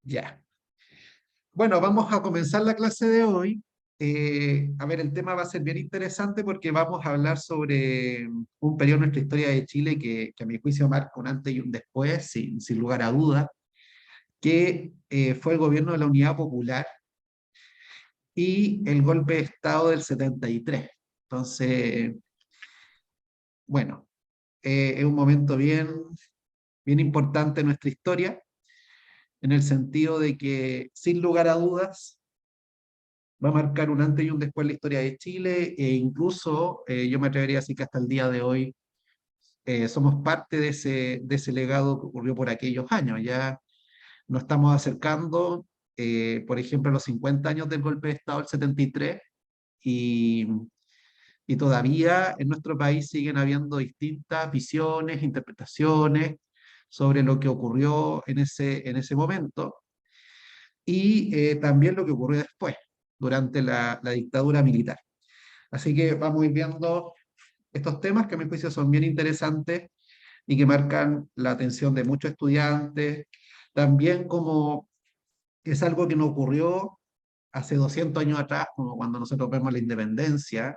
Ya. Bueno, vamos a comenzar la clase de hoy. A ver, el tema va a ser bien interesante porque vamos a hablar sobre un periodo de nuestra historia de Chile que a mi juicio marca un antes y un después, sin lugar a duda, que fue el gobierno de la Unidad Popular y el golpe de Estado del 73. Entonces, bueno, es un momento bien importante en nuestra historia, en el sentido de que, sin lugar a dudas, va a marcar un antes y un después en la historia de Chile, e incluso yo me atrevería a decir que hasta el día de hoy somos parte de ese legado que ocurrió por aquellos años. Ya nos estamos acercando, por ejemplo, a los 50 años del golpe de Estado del 73, y, y todavía en nuestro país siguen habiendo distintas visiones, interpretaciones sobre lo que ocurrió en ese momento y también lo que ocurrió después, durante la dictadura militar. Así que vamos a ir viendo estos temas que a mi juicio son bien interesantes y que marcan la atención de muchos estudiantes, también como es algo que no ocurrió hace 200 años atrás, como cuando nosotros vemos la independencia.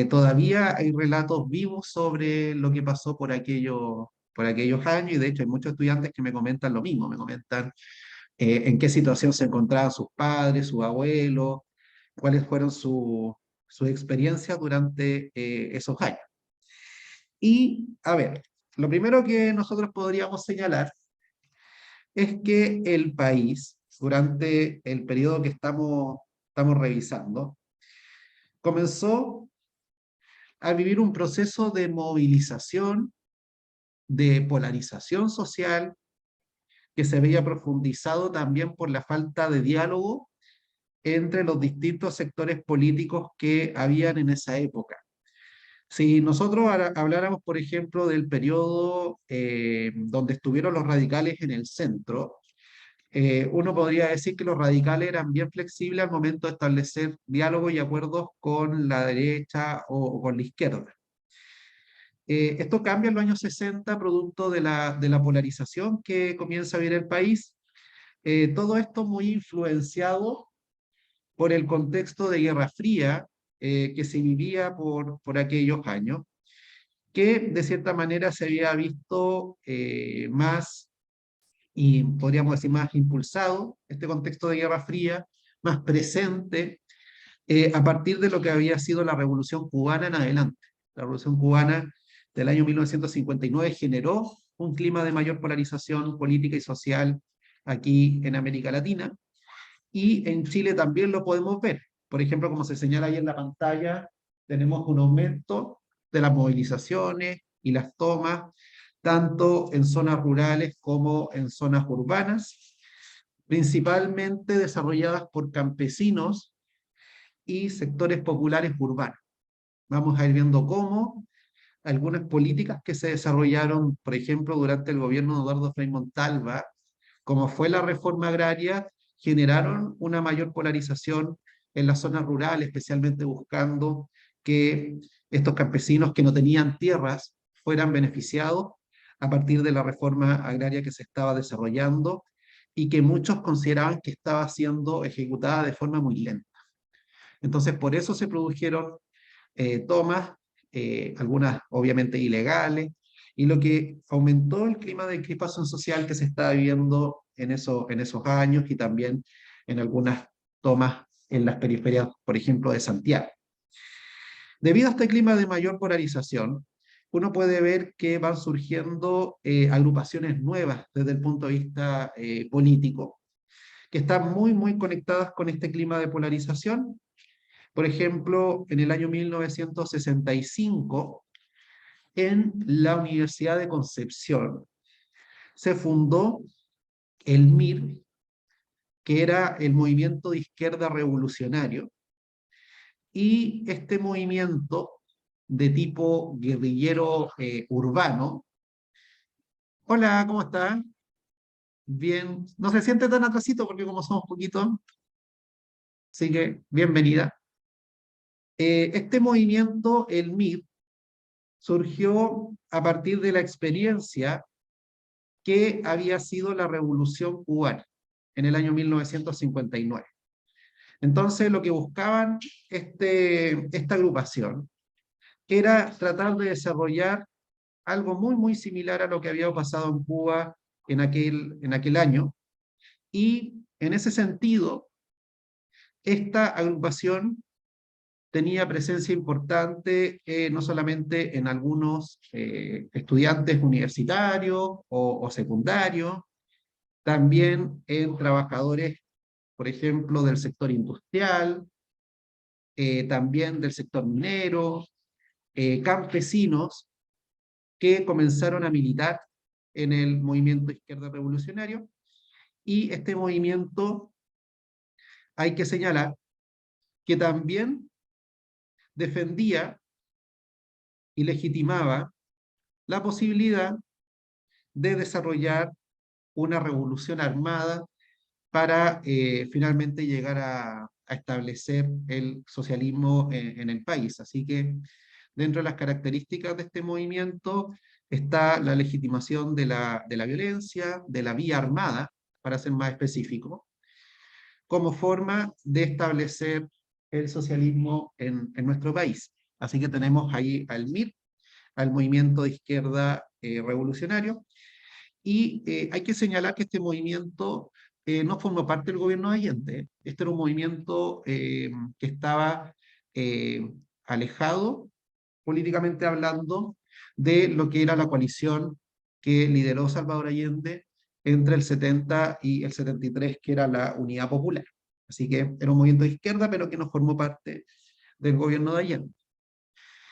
Todavía hay relatos vivos sobre lo que pasó por aquellos años, y de hecho hay muchos estudiantes que me comentan lo mismo, me comentan en qué situación se encontraban sus padres, sus abuelos, cuáles fueron sus experiencias durante esos años. Y, a ver, lo primero que nosotros podríamos señalar es que el país, durante el periodo que estamos revisando, comenzó a vivir un proceso de movilización, de polarización social, que se veía profundizado también por la falta de diálogo entre los distintos sectores políticos que habían en esa época. Si nosotros habláramos, por ejemplo, del periodo donde estuvieron los radicales en el centro, uno podría decir que los radicales eran bien flexibles al momento de establecer diálogos y acuerdos con la derecha o con la izquierda. Esto cambia en los años 60 producto de la polarización que comienza a vivir el país. Todo esto muy influenciado por el contexto de Guerra Fría que se vivía por aquellos años, que de cierta manera se había visto más, y podríamos decir más impulsado, este contexto de Guerra Fría, más presente a partir de lo que había sido la Revolución Cubana en adelante. La Revolución Cubana del año 1959 generó un clima de mayor polarización política y social aquí en América Latina, y en Chile también lo podemos ver. Por ejemplo, como se señala ahí en la pantalla, tenemos un aumento de las movilizaciones y las tomas, tanto en zonas rurales como en zonas urbanas, principalmente desarrolladas por campesinos y sectores populares urbanos. Vamos a ir viendo cómo algunas políticas que se desarrollaron, por ejemplo, durante el gobierno de Eduardo Frei Montalva, como fue la reforma agraria, generaron una mayor polarización en las zonas rurales, especialmente buscando que estos campesinos que no tenían tierras fueran beneficiados a partir de la reforma agraria que se estaba desarrollando y que muchos consideraban que estaba siendo ejecutada de forma muy lenta. Entonces, por eso se produjeron tomas, algunas obviamente ilegales, y lo que aumentó el clima de crispación social que se estaba viviendo en esos años, y también en algunas tomas en las periferias, por ejemplo, de Santiago. Debido a este clima de mayor polarización, uno puede ver que van surgiendo agrupaciones nuevas desde el punto de vista político, que están muy conectadas con este clima de polarización. Por ejemplo, en el año 1965, en la Universidad de Concepción, se fundó el MIR, que era el Movimiento de Izquierda Revolucionario, y este movimiento de tipo guerrillero urbano. Hola, ¿cómo está? Bien, no se siente tan atrasito porque como somos poquitos, así que bienvenida. Este movimiento, el MIR, surgió a partir de la experiencia que había sido la Revolución Cubana. en el año 1959. Entonces, lo que buscaban esta agrupación era tratar de desarrollar algo muy similar a lo que había pasado en Cuba en aquel año, y en ese sentido, esta agrupación tenía presencia importante no solamente en algunos estudiantes universitarios o secundarios, también en trabajadores, por ejemplo, del sector industrial, también del sector minero, campesinos que comenzaron a militar en el movimiento izquierda revolucionario. Y este movimiento, hay que señalar, que también defendía y legitimaba la posibilidad de desarrollar una revolución armada para finalmente llegar a establecer el socialismo en el país. Así que dentro de las características de este movimiento está la legitimación de la violencia, de la vía armada, para ser más específico, como forma de establecer el socialismo en nuestro país. Así que tenemos ahí al MIR, al Movimiento de Izquierda Revolucionario, y hay que señalar que este movimiento no formó parte del gobierno de Allende. Este era un movimiento que estaba eh, alejado, políticamente hablando, de lo que era la coalición que lideró Salvador Allende entre el 70 y el 73, que era la Unidad Popular. Así que era un movimiento de izquierda, pero que no formó parte del gobierno de Allende.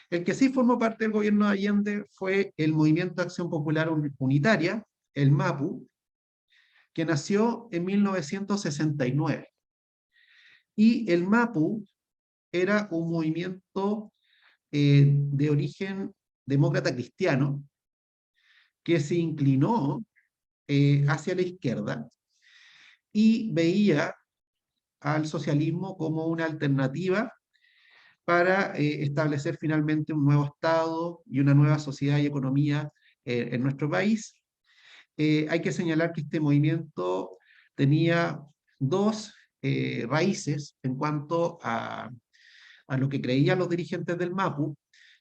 El que sí formó parte del gobierno de Allende fue el Movimiento de Acción Popular Unitaria, el MAPU, que nació en 1969. Y el MAPU era un movimiento de origen demócrata cristiano que se inclinó hacia la izquierda y veía al socialismo como una alternativa para establecer finalmente un nuevo Estado y una nueva sociedad y economía en nuestro país. Hay que señalar que este movimiento tenía dos raíces en cuanto a lo que creían los dirigentes del MAPU,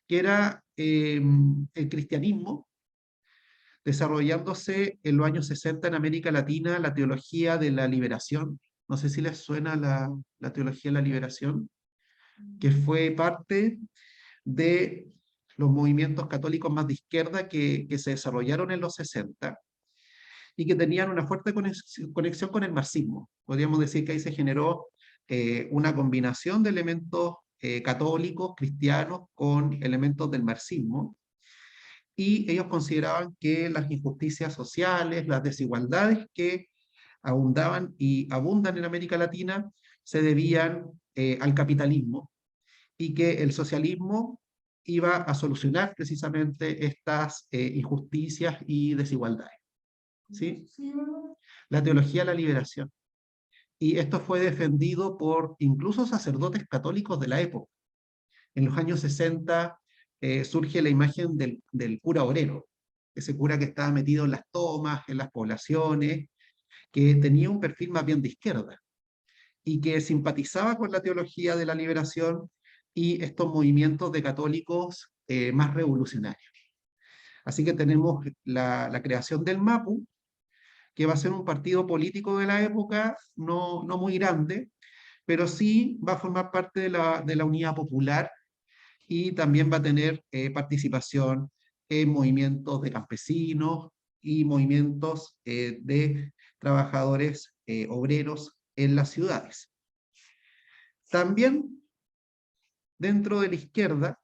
que era el cristianismo, desarrollándose en los años 60 en América Latina la teología de la liberación. No sé si les suena la teología de la liberación, que fue parte de los movimientos católicos más de izquierda que se desarrollaron en los 60 y que tenían una fuerte conexión con el marxismo. Podríamos decir que ahí se generó una combinación de elementos católicos, cristianos, con elementos del marxismo, y ellos consideraban que las injusticias sociales, las desigualdades que abundaban y abundan en América Latina se debían al capitalismo, y que el socialismo iba a solucionar precisamente estas injusticias y desigualdades. ¿Sí? La teología de la liberación. Y esto fue defendido por incluso sacerdotes católicos de la época. En los años 60 surge la imagen del cura obrero, ese cura que estaba metido en las tomas, en las poblaciones, que tenía un perfil más bien de izquierda y que simpatizaba con la teología de la liberación y estos movimientos de católicos más revolucionarios. Así que tenemos la creación del MAPU, que va a ser un partido político de la época, no muy grande, pero sí va a formar parte de la Unidad Popular, y también va a tener participación en movimientos de campesinos y movimientos de trabajadores obreros en las ciudades. También dentro de la izquierda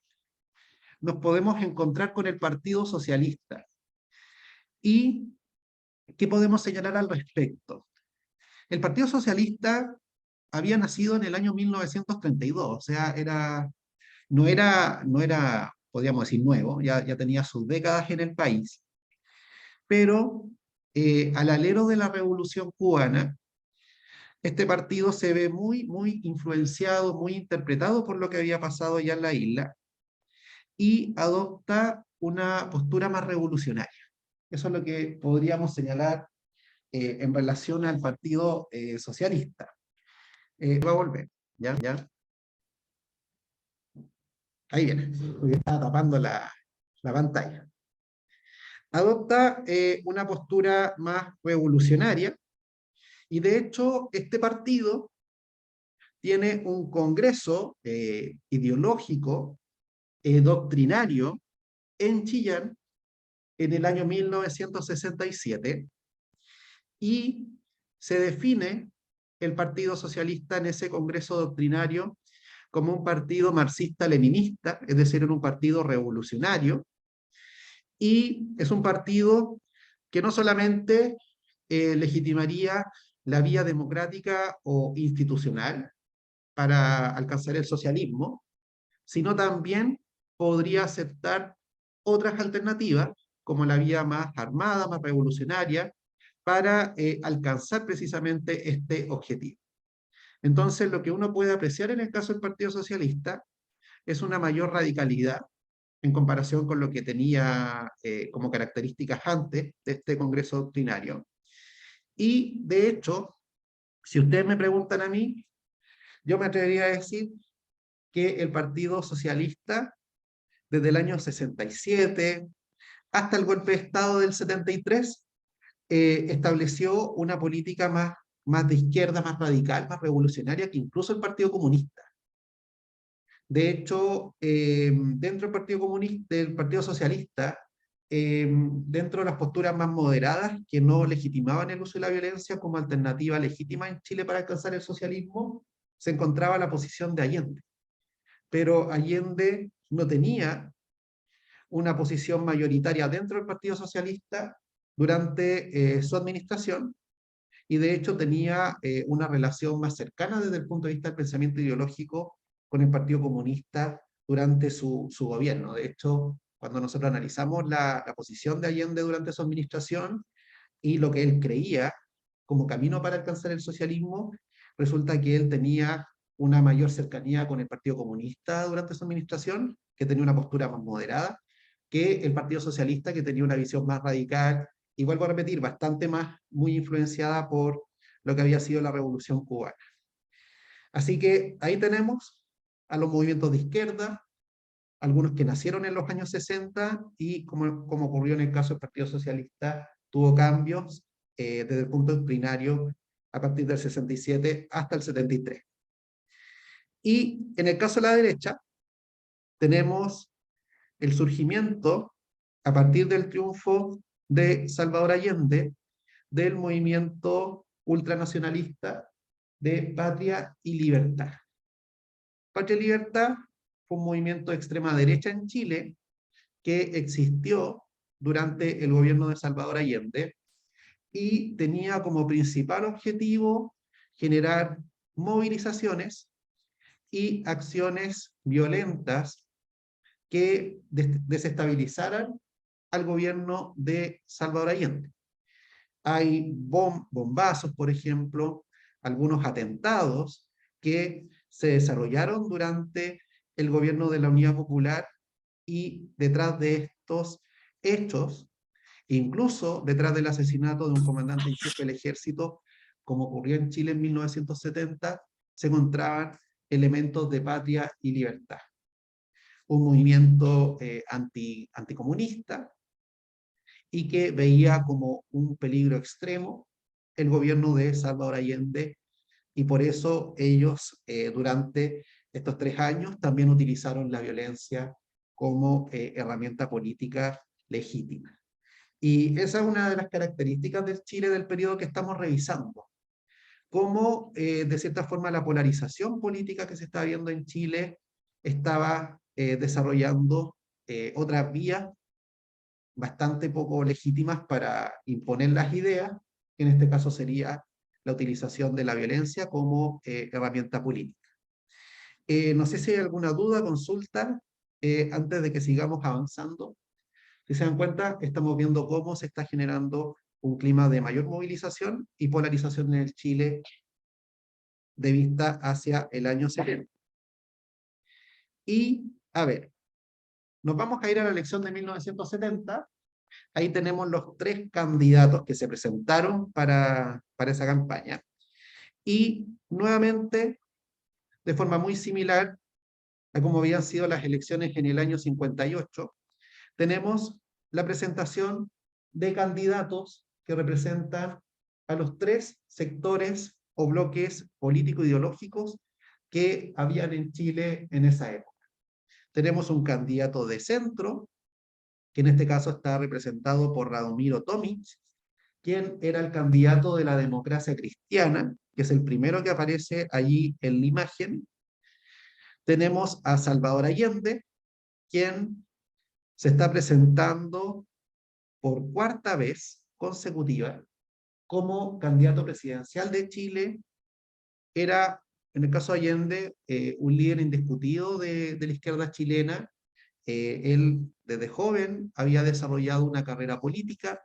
nos podemos encontrar con el Partido Socialista. ¿Y qué podemos señalar al respecto? El Partido Socialista había nacido en el año 1932, o sea, no era, podríamos decir, nuevo, ya tenía sus décadas en el país, pero al alero de la Revolución Cubana, este partido se ve muy influenciado, muy interpretado por lo que había pasado ya en la isla, y adopta una postura más revolucionaria. Eso es lo que podríamos señalar en relación al Partido Socialista. Va a volver, ¿ya? ¿Ya? Ahí viene, porque estaba tapando la pantalla. Adopta una postura más revolucionaria, y de hecho este partido tiene un congreso ideológico, doctrinario, en Chillán, en el año 1967, y se define el Partido Socialista en ese congreso doctrinario como un partido marxista-leninista, es decir, en un partido revolucionario, y es un partido que no solamente legitimaría la vía democrática o institucional para alcanzar el socialismo, sino también podría aceptar otras alternativas, como la vía más armada, más revolucionaria, para alcanzar precisamente este objetivo. Entonces, lo que uno puede apreciar en el caso del Partido Socialista es una mayor radicalidad en comparación con lo que tenía como características antes de este Congreso Doctrinario. Y, de hecho, si ustedes me preguntan a mí, yo me atrevería a decir que el Partido Socialista, desde el año 67 hasta el golpe de Estado del 73, estableció una política más de izquierda, más radical, más revolucionaria que incluso el Partido Comunista. De hecho, dentro del Partido Comunista, del Partido Socialista, dentro de las posturas más moderadas que no legitimaban el uso de la violencia como alternativa legítima en Chile para alcanzar el socialismo, se encontraba la posición de Allende. Pero Allende no tenía una posición mayoritaria dentro del Partido Socialista durante su administración, y de hecho tenía una relación más cercana desde el punto de vista del pensamiento ideológico con el Partido Comunista durante su gobierno. De hecho, cuando nosotros analizamos la posición de Allende durante su administración y lo que él creía como camino para alcanzar el socialismo, resulta que él tenía una mayor cercanía con el Partido Comunista durante su administración, que tenía una postura más moderada, que el Partido Socialista, que tenía una visión más radical, y vuelvo a repetir, bastante más, muy influenciada por lo que había sido la Revolución Cubana. Así que ahí tenemos a los movimientos de izquierda, algunos que nacieron en los años 60 y, como ocurrió en el caso del Partido Socialista, tuvo cambios desde el punto doctrinario a partir del 67 hasta el 73. Y en el caso de la derecha, tenemos el surgimiento, a partir del triunfo de Salvador Allende, del movimiento ultranacionalista de Patria y Libertad. Patria y Libertad fue un movimiento de extrema derecha en Chile que existió durante el gobierno de Salvador Allende y tenía como principal objetivo generar movilizaciones y acciones violentas que desestabilizaran al gobierno de Salvador Allende. Hay bombazos, por ejemplo, algunos atentados que se desarrollaron durante el gobierno de la Unidad Popular, y detrás de estos hechos, incluso detrás del asesinato de un comandante en jefe del ejército, como ocurrió en Chile en 1970, se encontraban elementos de Patria y Libertad. Un movimiento anticomunista, y que veía como un peligro extremo el gobierno de Salvador Allende, y por eso ellos durante estos 3 años también utilizaron la violencia como herramienta política legítima. Y esa es una de las características del Chile del periodo que estamos revisando, cómo de cierta forma la polarización política que se está viendo en Chile estaba desarrollando otras vías bastante poco legítimas para imponer las ideas, que en este caso sería la utilización de la violencia como herramienta política. No sé si hay alguna duda, consulta, antes de que sigamos avanzando. Si se dan cuenta, estamos viendo cómo se está generando un clima de mayor movilización y polarización en el Chile de vista hacia el año 70. Y, a ver, nos vamos a ir a la elección de 1970, Ahí tenemos los tres candidatos que se presentaron para esa campaña. Y nuevamente, de forma muy similar a como habían sido las elecciones en el año 58, tenemos la presentación de candidatos que representan a los tres sectores o bloques político-ideológicos que habían en Chile en esa época. Tenemos un candidato de centro, que en este caso está representado por Radomiro Tomic, quien era el candidato de la democracia cristiana, que es el primero que aparece allí en la imagen. Tenemos a Salvador Allende, quien se está presentando por cuarta vez consecutiva como candidato presidencial de Chile. Era, en el caso de Allende, un líder indiscutido de la izquierda chilena. Él, desde joven, había desarrollado una carrera política.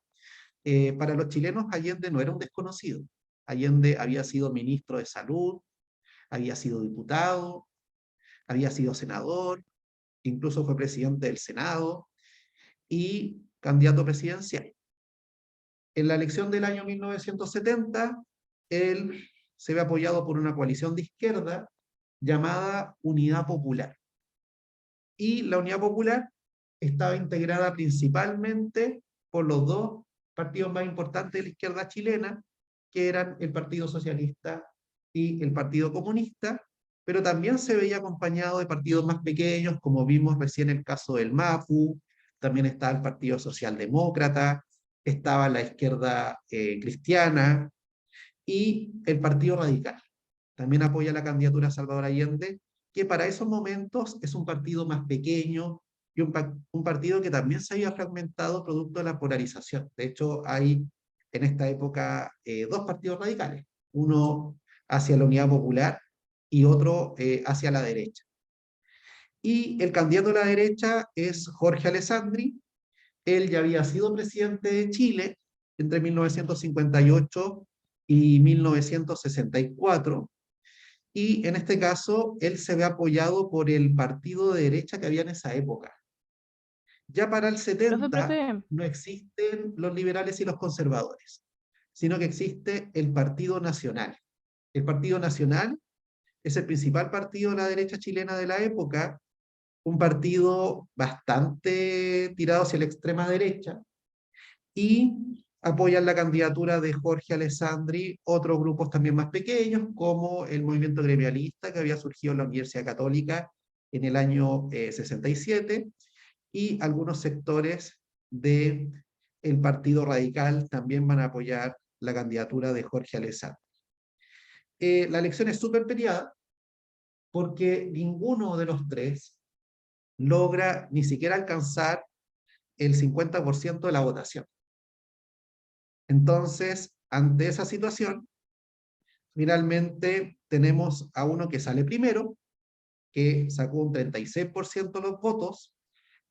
Para los chilenos, Allende no era un desconocido. Allende había sido ministro de Salud, había sido diputado, había sido senador, incluso fue presidente del Senado y candidato presidencial. En la elección del año 1970, él se ve apoyado por una coalición de izquierda llamada Unidad Popular. Y la Unidad Popular estaba integrada principalmente por los dos partidos más importantes de la izquierda chilena, que eran el Partido Socialista y el Partido Comunista, pero también se veía acompañado de partidos más pequeños, como vimos recién el caso del MAPU, también estaba el Partido Socialdemócrata, estaba la izquierda cristiana y el Partido Radical. También apoya la candidatura de Salvador Allende, que para esos momentos es un partido más pequeño y un partido que también se había fragmentado producto de la polarización. De hecho, hay en esta época dos partidos radicales, uno hacia la Unidad Popular y otro hacia la derecha. Y el candidato de la derecha es Jorge Alessandri. Él ya había sido presidente de Chile entre 1958 y 1964, y en este caso él se ve apoyado por el partido de derecha que había en esa época. Ya para el Profe, 70 no existen los liberales y los conservadores, sino que existe el Partido Nacional. El Partido Nacional es el principal partido de la derecha chilena de la época, un partido bastante tirado hacia la extrema derecha, y apoyan la candidatura de Jorge Alessandri otros grupos también más pequeños, como el movimiento gremialista que había surgido en la Universidad Católica en el año 67, y algunos sectores del Partido Radical también van a apoyar la candidatura de Jorge Alessandri. La elección es súper peleada porque ninguno de los tres logra ni siquiera alcanzar el 50% de la votación. Entonces, ante esa situación, finalmente tenemos a uno que sale primero, que sacó un 36% de los votos,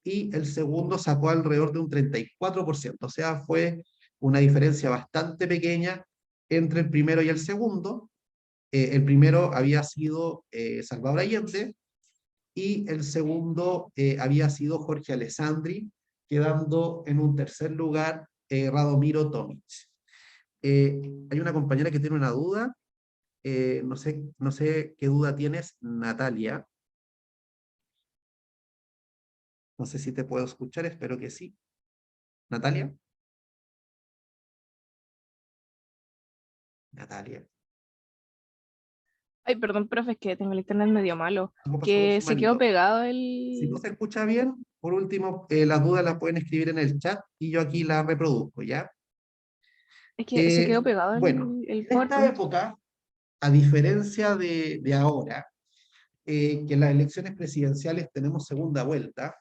y el segundo sacó alrededor de un 34%. O sea, fue una diferencia bastante pequeña entre el primero y el segundo. El primero había sido Salvador Allende, y el segundo había sido Jorge Alessandri, quedando en un tercer lugar Radomiro Tomic. Hay una compañera que tiene una duda. No sé qué duda tienes, Natalia. No sé si te puedo escuchar, espero que sí. Natalia. Natalia. ay, perdón, profe, es que tengo el internet medio malo. Algo pasó con Que su se quedó manito. pegado Si no el. se escucha bien, por último, las dudas las pueden escribir en el chat y yo aquí las reproduzco, ¿ya? Es que se quedó pegado Bueno, el en esta PowerPoint. época, a diferencia de ahora, que en las elecciones presidenciales tenemos segunda vuelta,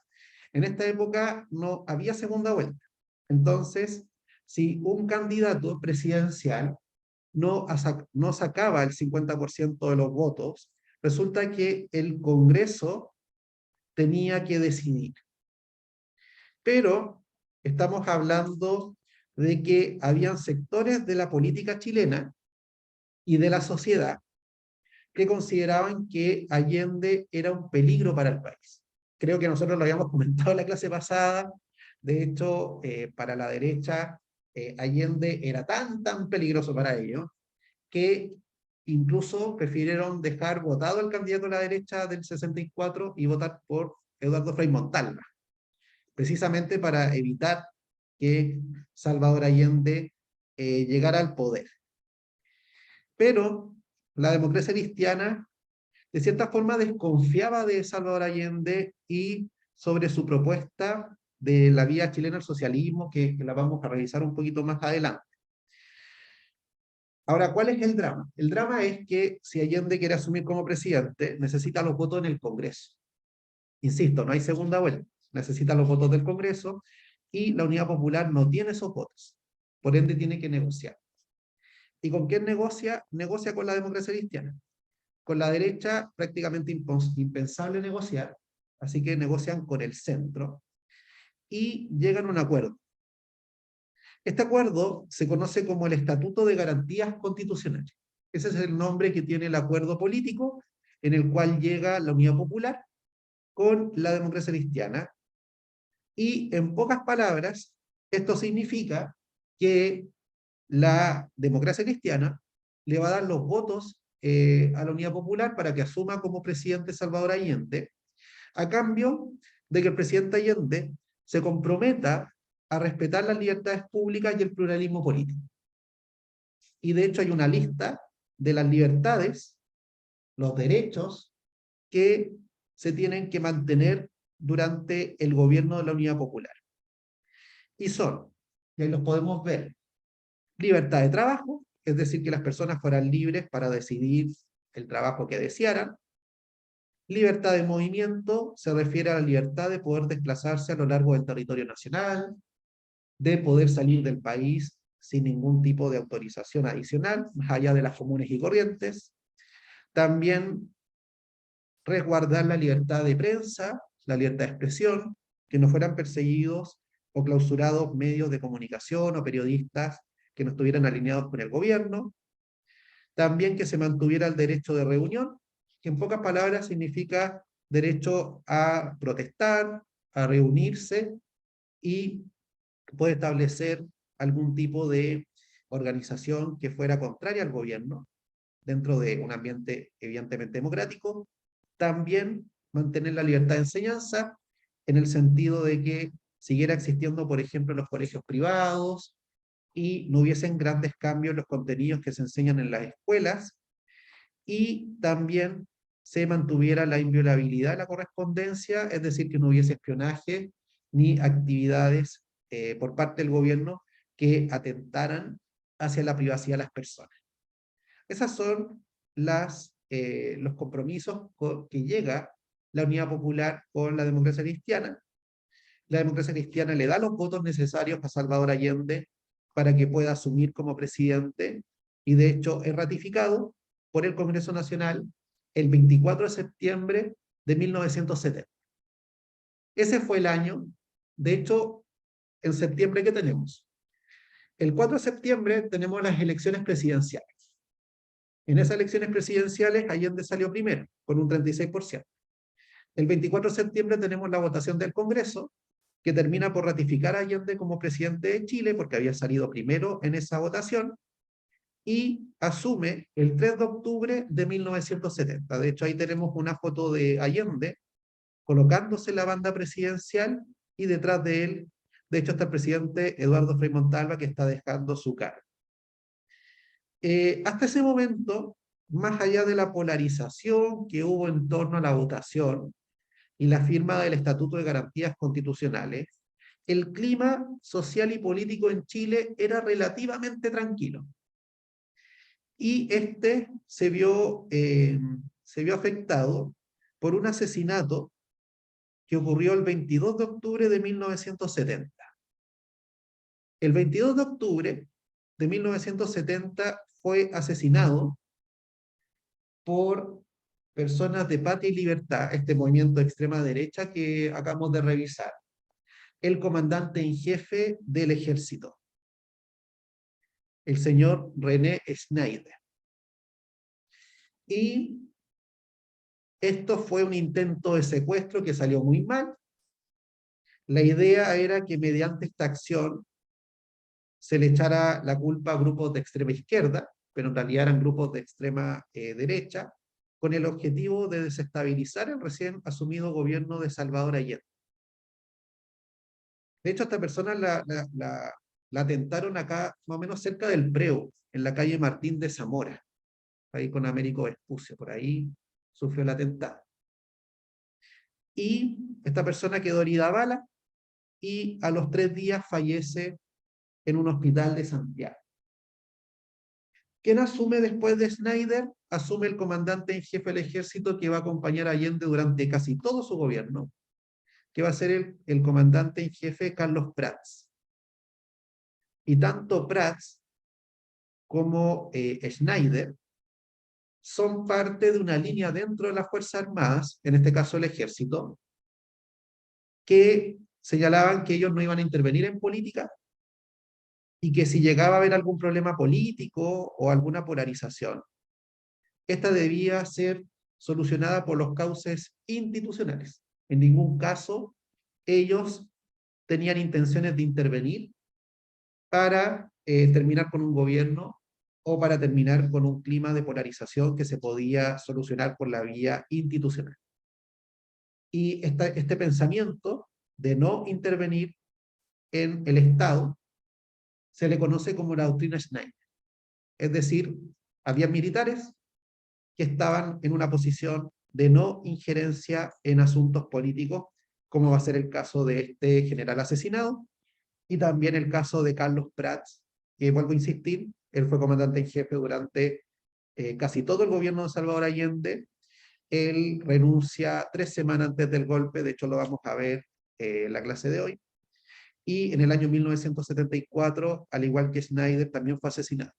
en esta época no había segunda vuelta. Entonces, si un candidato presidencial no sacaba el 50% de los votos, resulta que el Congreso tenía que decidir. Pero estamos hablando de que habían sectores de la política chilena y de la sociedad que consideraban que Allende era un peligro para el país. Creo que nosotros lo habíamos comentado en la clase pasada, De hecho, para la derecha, Allende era tan peligroso para ellos, que incluso prefirieron dejar votado al candidato de la derecha del 64 y votar por Eduardo Frei Montalva, precisamente para evitar que Salvador Allende llegara al poder. Pero la democracia cristiana, de cierta forma, desconfiaba de Salvador Allende y sobre su propuesta de la vía chilena al socialismo, que la vamos a revisar un poquito más adelante. Ahora, ¿cuál es el drama? El drama es que si Allende quiere asumir como presidente, necesita los votos en el Congreso. Insisto, no hay segunda vuelta. Necesita los votos del Congreso y la Unidad Popular no tiene esos votos. Por ende, tiene que negociar. ¿Y con quién negocia? Negocia con la democracia cristiana. Con la derecha, prácticamente impensable negociar, así que negocian con el centro y llegan a un acuerdo. Este acuerdo se conoce como el Estatuto de Garantías Constitucionales. Ese es el nombre que tiene el acuerdo político en el cual llega la Unidad Popular con la democracia cristiana. Y en pocas palabras, esto significa que la democracia cristiana le va a dar los votos a la Unidad Popular para que asuma como presidente Salvador Allende, a cambio de que el presidente Allende se comprometa a respetar las libertades públicas y el pluralismo político. Y de hecho hay una lista de las libertades, los derechos que se tienen que mantener durante el gobierno de la Unidad Popular. Y son, y ahí los podemos ver, libertad de trabajo, es decir, que las personas fueran libres para decidir el trabajo que desearan. Libertad de movimiento se refiere a la libertad de poder desplazarse a lo largo del territorio nacional, de poder salir del país sin ningún tipo de autorización adicional, más allá de las comunes y corrientes. También resguardar la libertad de prensa, la libertad de expresión, que no fueran perseguidos o clausurados medios de comunicación o periodistas que no estuvieran alineados con el gobierno. También que se mantuviera el derecho de reunión, que en pocas palabras significa derecho a protestar, a reunirse y puede establecer algún tipo de organización que fuera contraria al gobierno dentro de un ambiente evidentemente democrático. También mantener la libertad de enseñanza en el sentido de que siguiera existiendo, por ejemplo, los colegios privados y no hubiesen grandes cambios en los contenidos que se enseñan en las escuelas, y también se mantuviera la inviolabilidad de la correspondencia, es decir, que no hubiese espionaje ni actividades por parte del gobierno que atentaran hacia la privacidad de las personas. Esos son los compromisos que llega la Unidad Popular con la democracia cristiana. La democracia cristiana le da los votos necesarios a Salvador Allende para que pueda asumir como presidente, y de hecho es ratificado por el Congreso Nacional el 24 de septiembre de 1970. Ese fue el año. De hecho, en septiembre, ¿qué tenemos? El 4 de septiembre tenemos las elecciones presidenciales. En esas elecciones presidenciales Allende salió primero, con un 36%. El 24 de septiembre tenemos la votación del Congreso, que termina por ratificar a Allende como presidente de Chile, porque había salido primero en esa votación, y asume el 3 de octubre de 1970. De hecho, ahí tenemos una foto de Allende colocándose la banda presidencial, y detrás de él, de hecho, está el presidente Eduardo Frei Montalva, que está dejando su cargo. Hasta ese momento, más allá de la polarización que hubo en torno a la votación y la firma del Estatuto de Garantías Constitucionales, el clima social y político en Chile era relativamente tranquilo. Y este se vio afectado por un asesinato que ocurrió el 22 de octubre de 1970. El 22 de octubre de 1970 fue asesinado por personas de Patria y Libertad, este movimiento de extrema derecha que acabamos de revisar, el comandante en jefe del ejército, el señor René Schneider. Y esto fue un intento de secuestro que salió muy mal. la idea era que mediante esta acción se le echara la culpa a grupos de extrema izquierda, pero en realidad eran grupos de extrema derecha, con el objetivo de desestabilizar el recién asumido gobierno de Salvador Allende. De hecho, a esta persona la atentaron acá, más o menos cerca del Preu, en la calle Martín de Zamora, ahí con Américo Vespucio, por ahí sufrió el atentado. Y esta persona quedó herida a bala y a los 3 días fallece en un hospital de Santiago. ¿Quién asume después de Schneider? Asume el comandante en jefe del ejército que va a acompañar a Allende durante casi todo su gobierno, que va a ser el comandante en jefe Carlos Prats. Y tanto Prats como Schneider son parte de una línea dentro de las Fuerzas Armadas, en este caso el ejército, que señalaban que ellos no iban a intervenir en política y que si llegaba a haber algún problema político o alguna polarización, esta debía ser solucionada por los cauces institucionales. En ningún caso ellos tenían intenciones de intervenir para terminar con un gobierno o para terminar con un clima de polarización que se podía solucionar por la vía institucional. Y este pensamiento de no intervenir en el Estado se le conoce como la doctrina Schneider. Es decir, había militares que estaban en una posición de no injerencia en asuntos políticos, como va a ser el caso de este general asesinado, y también el caso de Carlos Prats, que vuelvo a insistir, él fue comandante en jefe durante casi todo el gobierno de Salvador Allende. Él renuncia 3 semanas antes del golpe, de hecho lo vamos a ver en la clase de hoy, y en el año 1974, al igual que Schneider, también fue asesinado,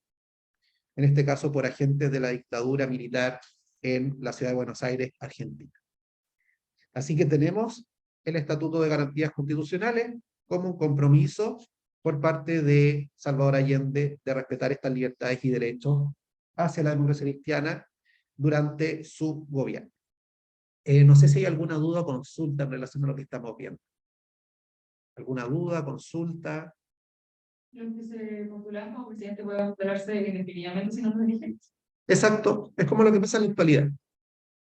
en este caso por agentes de la dictadura militar en la ciudad de Buenos Aires, Argentina. Así que tenemos el Estatuto de Garantías Constitucionales como un compromiso por parte de Salvador Allende de respetar estas libertades y derechos hacia la democracia cristiana durante su gobierno. No sé si hay alguna duda o consulta en relación a lo que estamos viendo. ¿Alguna duda, consulta? Los que se postulan como presidente pueden postularse indefinidamente si no lo eligen. Exacto, es como lo que pasa en la actualidad,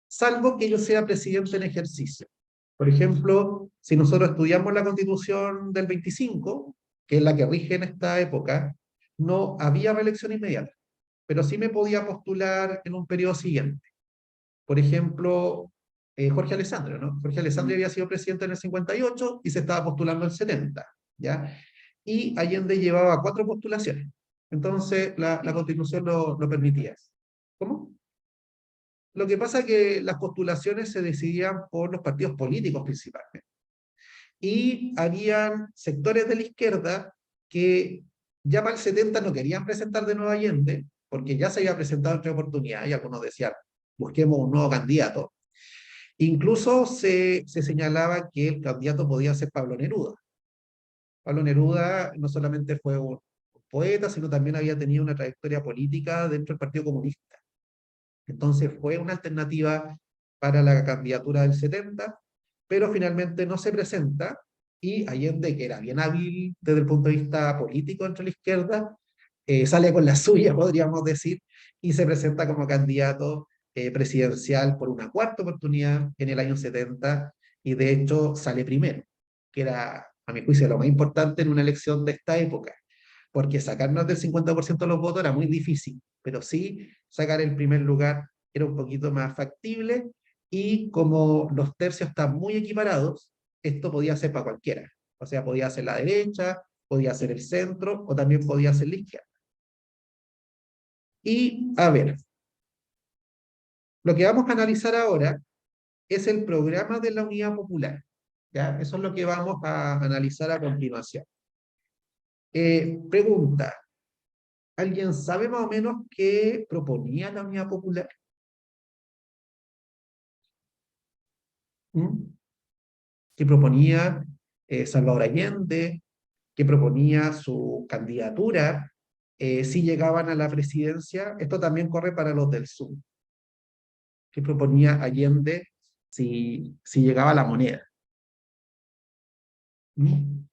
salvo que yo sea presidente en ejercicio. Por ejemplo, si nosotros estudiamos la Constitución del 25, que es la que rige en esta época, no había reelección inmediata, pero sí me podía postular en un periodo siguiente. Por ejemplo, Jorge Alessandro, ¿no? Jorge Alessandro había sido presidente en el 58 y se estaba postulando en el 70, ¿ya? Y Allende llevaba 4 postulaciones. Entonces, la Constitución lo permitía. ¿Cómo? Lo que pasa es que las postulaciones se decidían por los partidos políticos principalmente. Y habían sectores de la izquierda que ya para el 70 no querían presentar de nuevo a Allende, porque ya se había presentado en 3 oportunidades, y algunos decían, busquemos un nuevo candidato. Incluso se señalaba que el candidato podía ser Pablo Neruda. Pablo Neruda no solamente fue un poeta, sino también había tenido una trayectoria política dentro del Partido Comunista. Entonces fue una alternativa para la candidatura del 70, pero finalmente no se presenta, y Allende, que era bien hábil desde el punto de vista político entre la izquierda, sale con la suya, podríamos decir, y se presenta como candidato presidencial por una 4ª oportunidad en el año 70, y de hecho sale primero, que era, a mi juicio, lo más importante en una elección de esta época, porque sacarnos del 50% de los votos era muy difícil, pero sí sacar el primer lugar era un poquito más factible, y como los tercios están muy equiparados, esto podía ser para cualquiera. O sea, podía ser la derecha, podía ser el centro, o también podía ser la izquierda. Y, a ver, lo que vamos a analizar ahora es el programa de la Unidad Popular. ¿Ya? Eso es lo que vamos a analizar a continuación. Pregunta, ¿alguien sabe más o menos qué proponía la Unidad Popular? ¿Mm? ¿Qué proponía Salvador Allende? ¿Qué proponía su candidatura? Si llegaban a la presidencia, esto también corre para los del sur. ¿Qué proponía Allende si llegaba a la moneda? ¿Mm?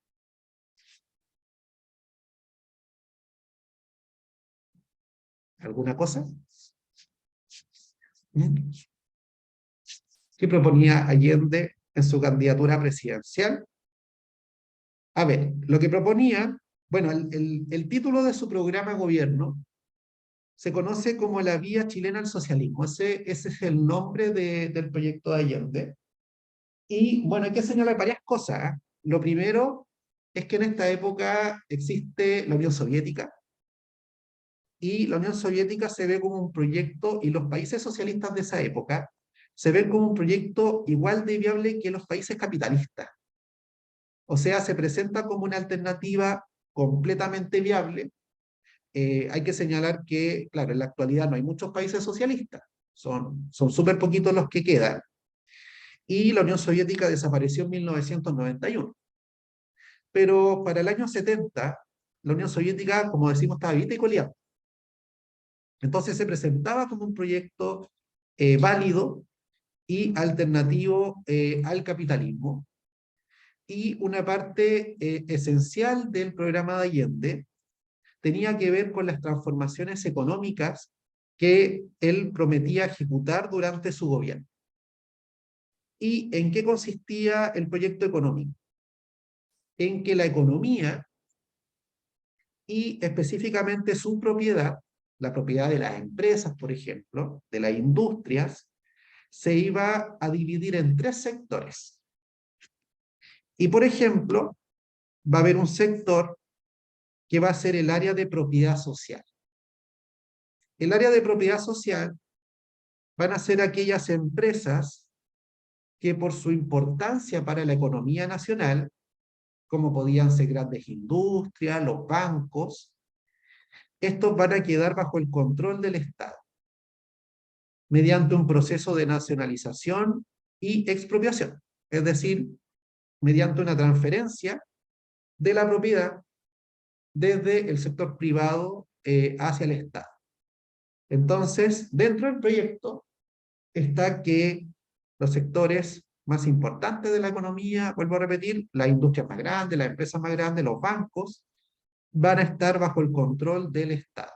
¿Alguna cosa? ¿Mm? ¿Qué proponía Allende en su candidatura presidencial? A ver, lo que proponía, bueno, el título de su programa de gobierno se conoce como la Vía Chilena al Socialismo. Ese es el nombre del proyecto de Allende. Y bueno, hay que señalar varias cosas, ¿eh? Lo primero es que en esta época existe la Unión Soviética, y la Unión Soviética se ve como un proyecto, y los países socialistas de esa época se ven como un proyecto igual de viable que los países capitalistas. O sea, se presenta como una alternativa completamente viable. Hay que señalar que, claro, en la actualidad no hay muchos países socialistas, son súper poquitos los que quedan, y la Unión Soviética desapareció en 1991. Pero para el año 70, la Unión Soviética, como decimos, estaba vista y coleada. Entonces se presentaba como un proyecto válido y alternativo al capitalismo. Y una parte esencial del programa de Allende tenía que ver con las transformaciones económicas que él prometía ejecutar durante su gobierno. ¿Y en qué consistía el proyecto económico? En que la economía, y específicamente su propiedad, la propiedad de las empresas, por ejemplo, de las industrias, se iba a dividir en tres sectores. Y, por ejemplo, va a haber un sector que va a ser el área de propiedad social. El área de propiedad social van a ser aquellas empresas que, por su importancia para la economía nacional, como podían ser grandes industrias, los bancos, estos van a quedar bajo el control del Estado, mediante un proceso de nacionalización y expropiación, es decir, mediante una transferencia de la propiedad desde el sector privado hacia el Estado. Entonces, dentro del proyecto está que los sectores más importantes de la economía, vuelvo a repetir, las industrias más grandes, las empresas más grandes, los bancos, van a estar bajo el control del Estado,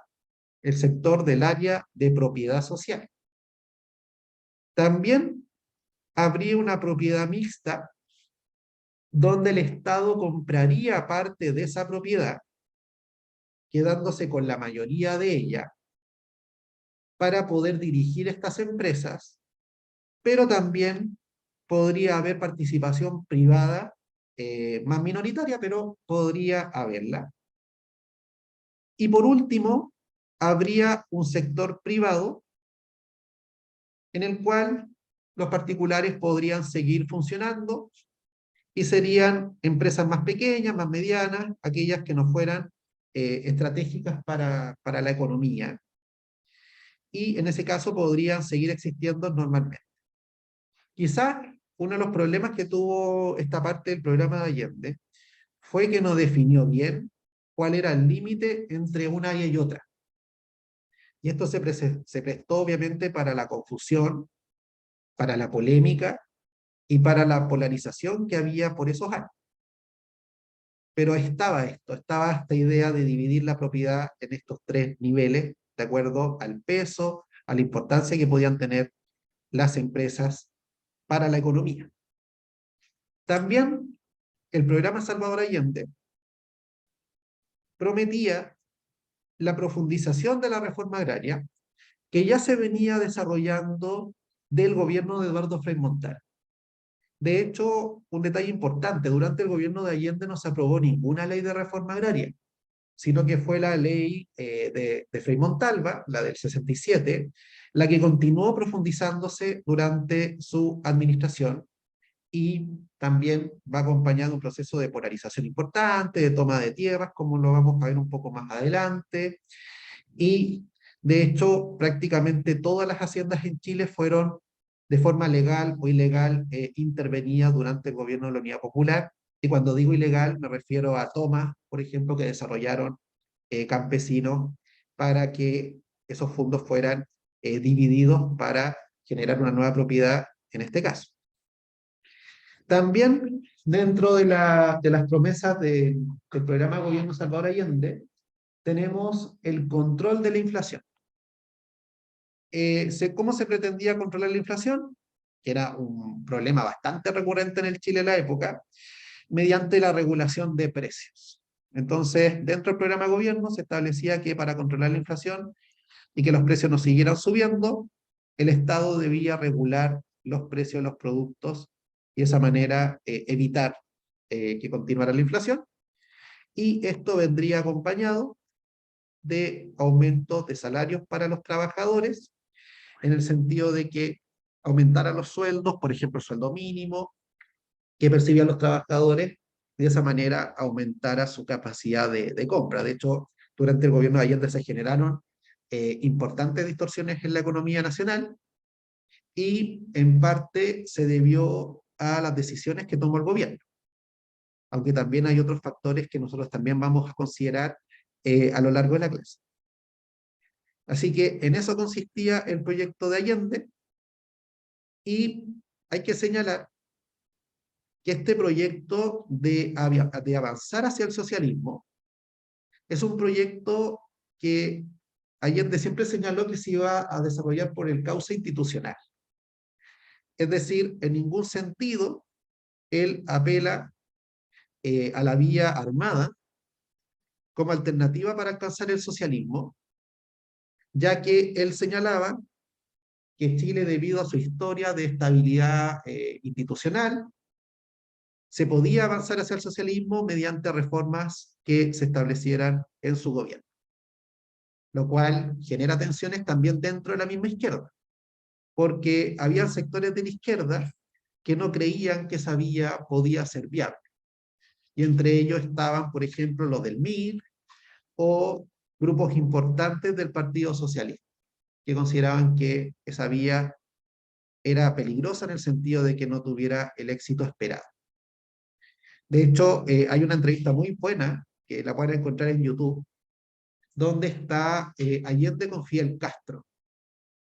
el sector del área de propiedad social. También habría una propiedad mixta donde el Estado compraría parte de esa propiedad, quedándose con la mayoría de ella, para poder dirigir estas empresas, pero también podría haber participación privada, más minoritaria, pero podría haberla. Y por último, habría un sector privado en el cual los particulares podrían seguir funcionando, y serían empresas más pequeñas, más medianas, aquellas que no fueran estratégicas para la economía. Y en ese caso podrían seguir existiendo normalmente. Quizás uno de los problemas que tuvo esta parte del programa de Allende fue que no definió bien cuál era el límite entre una área y otra. Y esto se prestó obviamente para la confusión, para la polémica y para la polarización que había por esos años. Pero estaba esta idea de dividir la propiedad en estos tres niveles, de acuerdo al peso, a la importancia que podían tener las empresas para la economía. También el programa Salvador Allende prometía la profundización de la reforma agraria que ya se venía desarrollando del gobierno de Eduardo Frei Montalva. De hecho, un detalle importante, durante el gobierno de Allende no se aprobó ninguna ley de reforma agraria, sino que fue la ley de Frei Montalva, la del 67, la que continuó profundizándose durante su administración, y también va acompañado de un proceso de polarización importante, de toma de tierras, como lo vamos a ver un poco más adelante, y de hecho prácticamente todas las haciendas en Chile fueron de forma legal o ilegal intervenidas durante el gobierno de la Unidad Popular, y cuando digo ilegal me refiero a tomas, por ejemplo, que desarrollaron campesinos para que esos fondos fueran divididos para generar una nueva propiedad en este caso. También dentro de las promesas del programa de gobierno Salvador Allende, tenemos el control de la inflación. ¿Cómo se pretendía controlar la inflación? Que era un problema bastante recurrente en el Chile de la época, mediante la regulación de precios. Entonces, dentro del programa de gobierno se establecía que para controlar la inflación y que los precios no siguieran subiendo, el Estado debía regular los precios de los productos y de esa manera evitar que continuara la inflación. Y esto vendría acompañado de aumentos de salarios para los trabajadores, en el sentido de que aumentaran los sueldos, por ejemplo, el sueldo mínimo que percibían los trabajadores, y de esa manera aumentara su capacidad de compra. De hecho, durante el gobierno de Allende se generaron importantes distorsiones en la economía nacional, y en parte se debió a las decisiones que tomó el gobierno, aunque también hay otros factores que nosotros también vamos a considerar a lo largo de la clase. Así que en eso consistía el proyecto de Allende, y hay que señalar que este proyecto de avanzar hacia el socialismo es un proyecto que Allende siempre señaló que se iba a desarrollar por el cauce institucional. Es decir, en ningún sentido él apela a la vía armada como alternativa para alcanzar el socialismo, ya que él señalaba que Chile, debido a su historia de estabilidad institucional, se podía avanzar hacia el socialismo mediante reformas que se establecieran en su gobierno, lo cual genera tensiones también dentro de la misma izquierda, porque había sectores de la izquierda que no creían que esa vía podía ser viable, y entre ellos estaban, por ejemplo, los del MIR o grupos importantes del Partido Socialista, que consideraban que esa vía era peligrosa en el sentido de que no tuviera el éxito esperado. De hecho, hay una entrevista muy buena, que la pueden encontrar en YouTube, donde está Allende con Fidel Castro.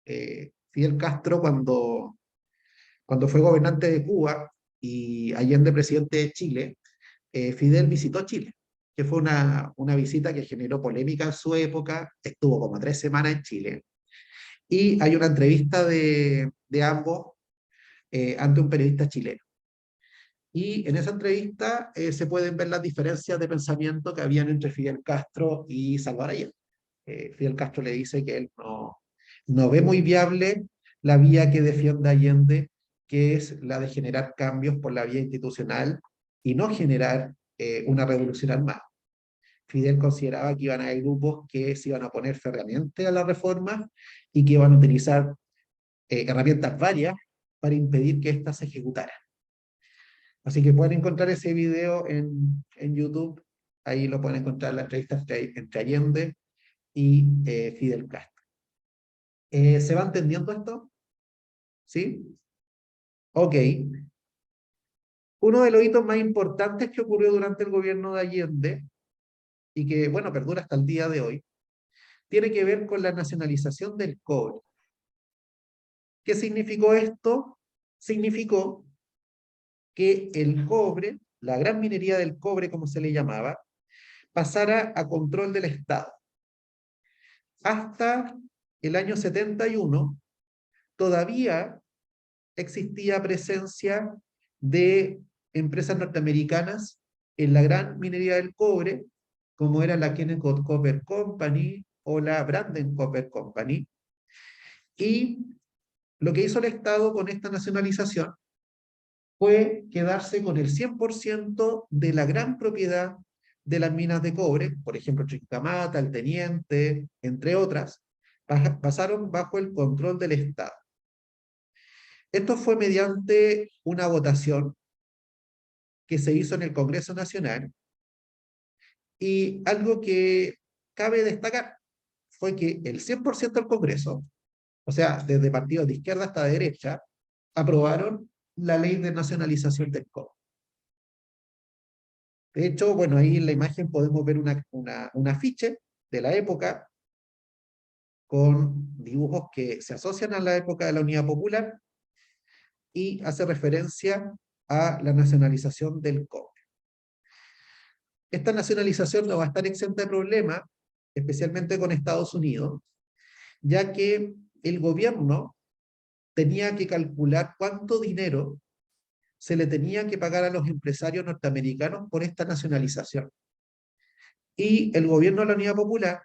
Fidel Castro, cuando fue gobernante de Cuba y Allende presidente de Chile, Fidel visitó Chile, que fue una visita que generó polémica en su época. Estuvo como 3 semanas en Chile. Y hay una entrevista de ambos ante un periodista chileno. Y en esa entrevista se pueden ver las diferencias de pensamiento que habían entre Fidel Castro y Salvador Allende. Fidel Castro le dice que él no ve muy viable la vía que defiende Allende, que es la de generar cambios por la vía institucional y no generar una revolución armada. Fidel consideraba que iban a haber grupos que se iban a oponer férreamente a la reforma y que iban a utilizar herramientas varias para impedir que éstas se ejecutaran. Así que pueden encontrar ese video en YouTube, ahí lo pueden encontrar la entrevista entre Allende y Fidel Castro. ¿Se va entendiendo esto? ¿Sí? Ok. Uno de los hitos más importantes que ocurrió durante el gobierno de Allende, y que, bueno, perdura hasta el día de hoy, tiene que ver con la nacionalización del cobre. ¿Qué significó esto? Significó que el cobre, la gran minería del cobre, como se le llamaba, pasara a control del Estado. Hasta el año 71, todavía existía presencia de empresas norteamericanas en la gran minería del cobre, como era la Kennecott Copper Company o la Branden Copper Company. Y lo que hizo el Estado con esta nacionalización fue quedarse con el 100% de la gran propiedad de las minas de cobre, por ejemplo, Chuquicamata, El Teniente, entre otras, pasaron bajo el control del Estado. Esto fue mediante una votación que se hizo en el Congreso Nacional, y algo que cabe destacar fue que el 100% del Congreso, o sea, desde partidos de izquierda hasta de derecha, aprobaron la ley de nacionalización del cobre. De hecho, bueno, ahí en la imagen podemos ver un afiche de la época con dibujos que se asocian a la época de la Unidad Popular y hace referencia a la nacionalización del cobre. Esta nacionalización no va a estar exenta de problemas, especialmente con Estados Unidos, ya que el gobierno tenía que calcular cuánto dinero se le tenía que pagar a los empresarios norteamericanos por esta nacionalización. Y el gobierno de la Unidad Popular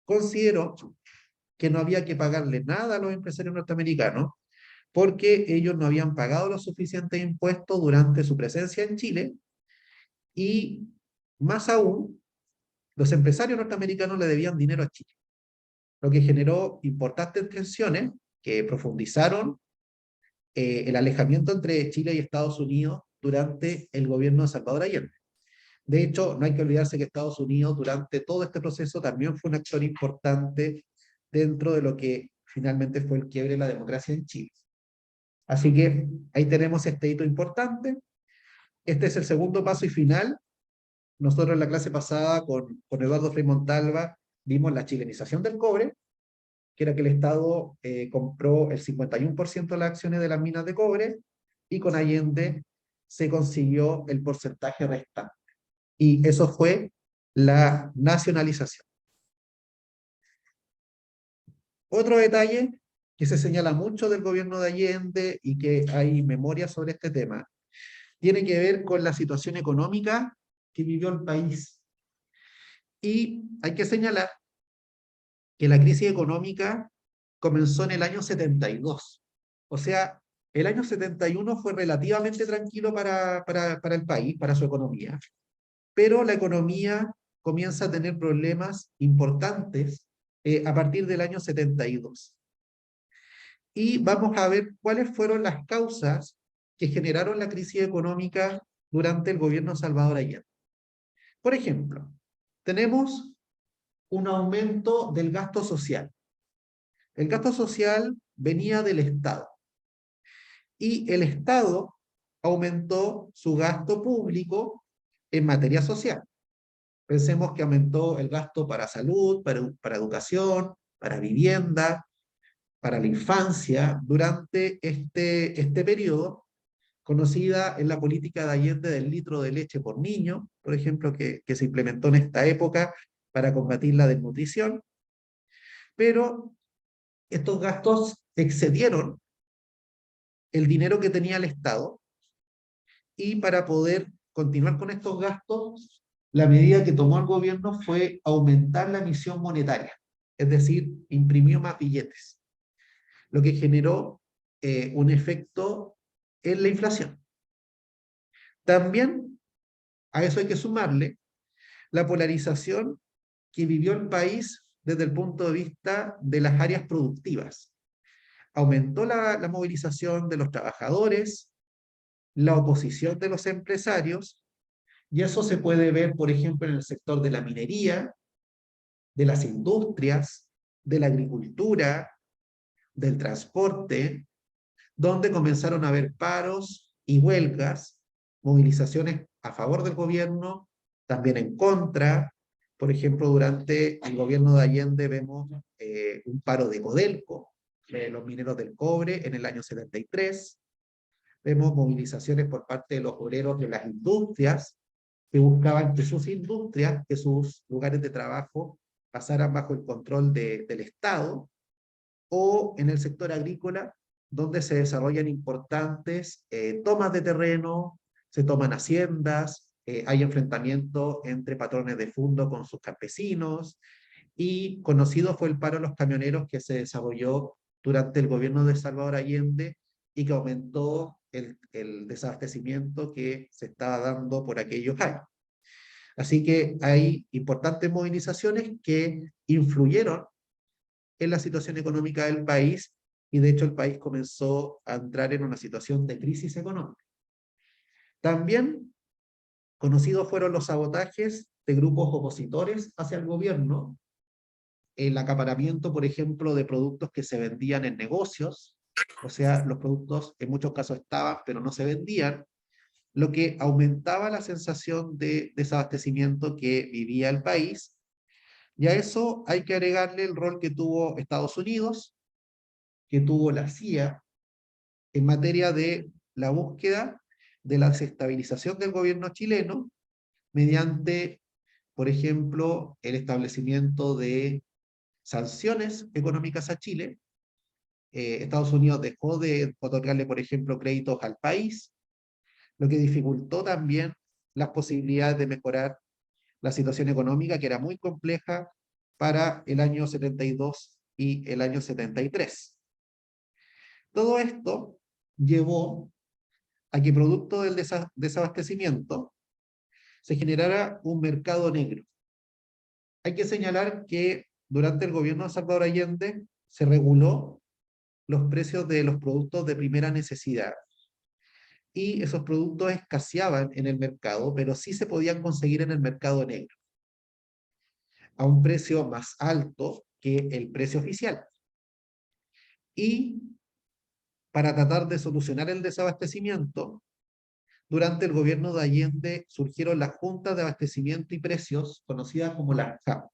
consideró que no había que pagarle nada a los empresarios norteamericanos porque ellos no habían pagado los suficientes impuestos durante su presencia en Chile y, más aún, los empresarios norteamericanos le debían dinero a Chile, lo que generó importantes tensiones que profundizaron el alejamiento entre Chile y Estados Unidos durante el gobierno de Salvador Allende. De hecho, no hay que olvidarse que Estados Unidos durante todo este proceso también fue un actor importante dentro de lo que finalmente fue el quiebre de la democracia en Chile. Así que ahí tenemos este hito importante. Este es el segundo paso y final. Nosotros en la clase pasada con Eduardo Frei Montalva vimos la chilenización del cobre, que era que el Estado compró el 51% de las acciones de las minas de cobre y con Allende se consiguió el porcentaje restante. Y eso fue la nacionalización. Otro detalle que se señala mucho del gobierno de Allende y que hay memoria sobre este tema, tiene que ver con la situación económica que vivió el país. Y hay que señalar que la crisis económica comenzó en el año 72. O sea, el año 71 fue relativamente tranquilo para el país, para su economía, pero la economía comienza a tener problemas importantes a partir del año 72. Y vamos a ver cuáles fueron las causas que generaron la crisis económica durante el gobierno de Salvador Allende. Por ejemplo, tenemos un aumento del gasto social. El gasto social venía del Estado y el Estado aumentó su gasto público en materia social. Pensemos que aumentó el gasto para salud, para educación, para vivienda, para la infancia, durante este periodo, conocida en la política de Allende del litro de leche por niño, por ejemplo, que se implementó en esta época para combatir la desnutrición. Pero estos gastos excedieron el dinero que tenía el Estado y para poder continuar con estos gastos, la medida que tomó el gobierno fue aumentar la emisión monetaria, es decir, imprimió más billetes, lo que generó un efecto en la inflación. También a eso hay que sumarle la polarización que vivió el país desde el punto de vista de las áreas productivas. Aumentó la movilización de los trabajadores, la oposición de los empresarios, y eso se puede ver, por ejemplo, en el sector de la minería, de las industrias, de la agricultura, del transporte, donde comenzaron a haber paros y huelgas, movilizaciones a favor del gobierno, también en contra. Por ejemplo, durante el gobierno de Allende vemos un paro de Codelco, los mineros del cobre, en el año 73. Vemos movilizaciones por parte de los obreros de las industrias, que buscaban que sus industrias, que sus lugares de trabajo pasaran bajo el control del Estado, o en el sector agrícola, donde se desarrollan importantes tomas de terreno, se toman haciendas, hay enfrentamientos entre patrones de fondo con sus campesinos, y conocido fue el paro de los camioneros que se desarrolló durante el gobierno de Salvador Allende y que aumentó el desabastecimiento que se estaba dando por aquellos años. Así que hay importantes movilizaciones que influyeron en la situación económica del país y de hecho el país comenzó a entrar en una situación de crisis económica. También conocidos fueron los sabotajes de grupos opositores hacia el gobierno, el acaparamiento, por ejemplo, de productos que se vendían en negocios, o sea, los productos en muchos casos estaban, pero no se vendían, lo que aumentaba la sensación de desabastecimiento que vivía el país. Y a eso hay que agregarle el rol que tuvo Estados Unidos, que tuvo la CIA, en materia de la búsqueda de la desestabilización del gobierno chileno mediante, por ejemplo, el establecimiento de sanciones económicas a Chile. Estados Unidos dejó de otorgarle, por ejemplo, créditos al país, lo que dificultó también las posibilidades de mejorar la situación económica, que era muy compleja para el año 72 y el año 73. Todo esto llevó a que, producto del desabastecimiento, se generara un mercado negro. Hay que señalar que durante el gobierno de Salvador Allende se reguló los precios de los productos de primera necesidad, y esos productos escaseaban en el mercado, pero sí se podían conseguir en el mercado negro, a un precio más alto que el precio oficial. Y para tratar de solucionar el desabastecimiento, durante el gobierno de Allende surgieron las juntas de abastecimiento y precios, conocidas como las JAP.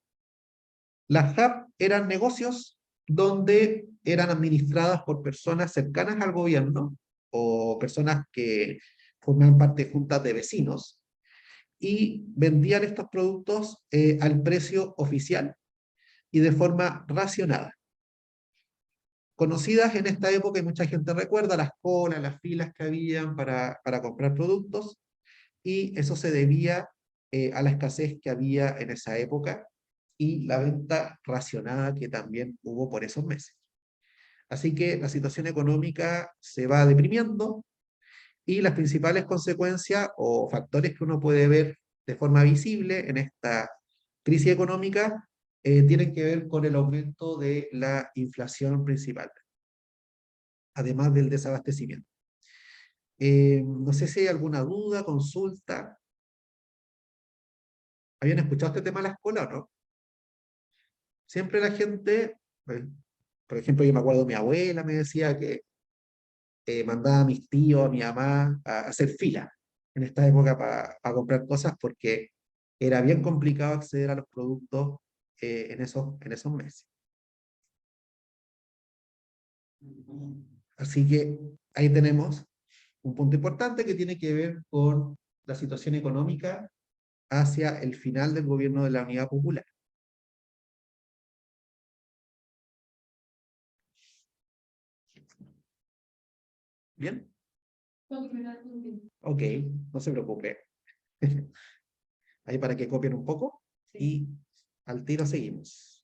Las JAP eran negocios donde eran administradas por personas cercanas al gobierno o personas que formaban parte de juntas de vecinos, y vendían estos productos al precio oficial y de forma racionada. Conocidas en esta época, y mucha gente recuerda las colas, las filas que habían para comprar productos, y eso se debía a la escasez que había en esa época y la venta racionada que también hubo por esos meses. Así que la situación económica se va deprimiendo, y las principales consecuencias o factores que uno puede ver de forma visible en esta crisis económica tienen que ver con el aumento de la inflación principal, además del desabastecimiento. No sé si hay alguna duda, consulta. ¿Habían escuchado este tema de la escuela o no? Siempre la gente, por ejemplo, yo me acuerdo, mi abuela me decía que mandaba a mis tíos, a mi mamá, a hacer fila en esta época para comprar cosas, porque era bien complicado acceder a los productos en esos meses. Así que ahí tenemos un punto importante que tiene que ver con la situación económica hacia el final del gobierno de la Unidad Popular. ¿Bien? Ok, no se preocupe. Ahí para que copien un poco y al tiro seguimos.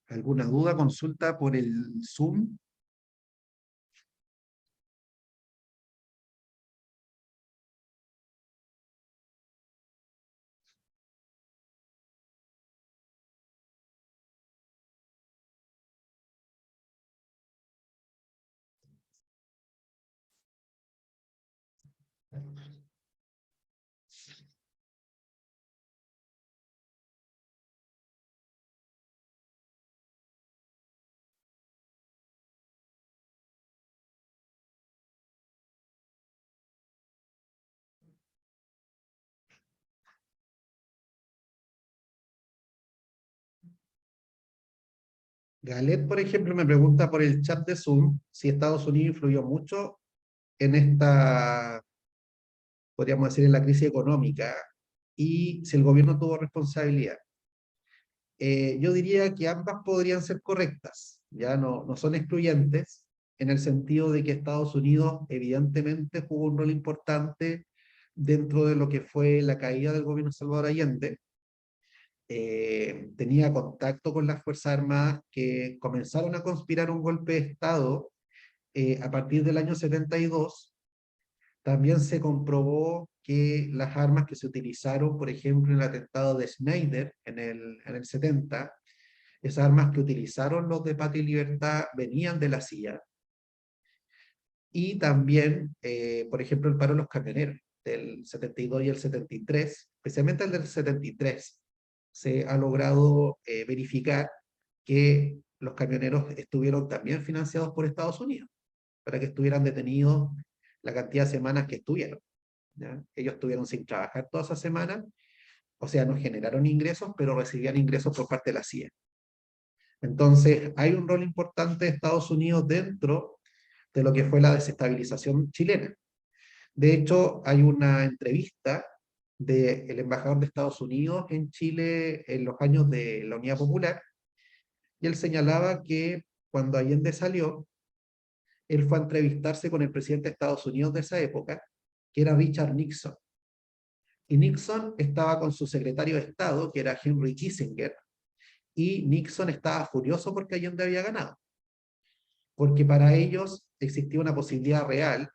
¿Alguna duda, consulta por el Zoom? Galet, por ejemplo, me pregunta por el chat de Zoom si Estados Unidos influyó mucho en esta, podríamos decir, en la crisis económica, y si el gobierno tuvo responsabilidad. Yo diría que ambas podrían ser correctas, ya no son excluyentes, en el sentido de que Estados Unidos evidentemente jugó un rol importante dentro de lo que fue la caída del gobierno de Salvador Allende. Tenía contacto con las Fuerzas Armadas que comenzaron a conspirar un golpe de Estado a partir del año 72. También se comprobó que las armas que se utilizaron, por ejemplo, en el atentado de Schneider en el 70, Esas armas que utilizaron los de Patria y Libertad venían de la CIA. Y también, por ejemplo, el paro de los camioneros del 72 y el 73, especialmente el del 73, se ha logrado verificar que los camioneros estuvieron también financiados por Estados Unidos, para que estuvieran detenidos la cantidad de semanas que estuvieron, ¿ya? Ellos estuvieron sin trabajar toda esa semana, o sea, no generaron ingresos, pero recibían ingresos por parte de la CIA. Entonces, hay un rol importante de Estados Unidos dentro de lo que fue la desestabilización chilena. De hecho, hay una entrevista del embajador de Estados Unidos en Chile en los años de la Unidad Popular, y él señalaba que cuando Allende salió, él fue a entrevistarse con el presidente de Estados Unidos de esa época, que era Richard Nixon. Y Nixon estaba con su secretario de Estado, que era Henry Kissinger, y Nixon estaba furioso porque Allende había ganado. Porque para ellos existía una posibilidad real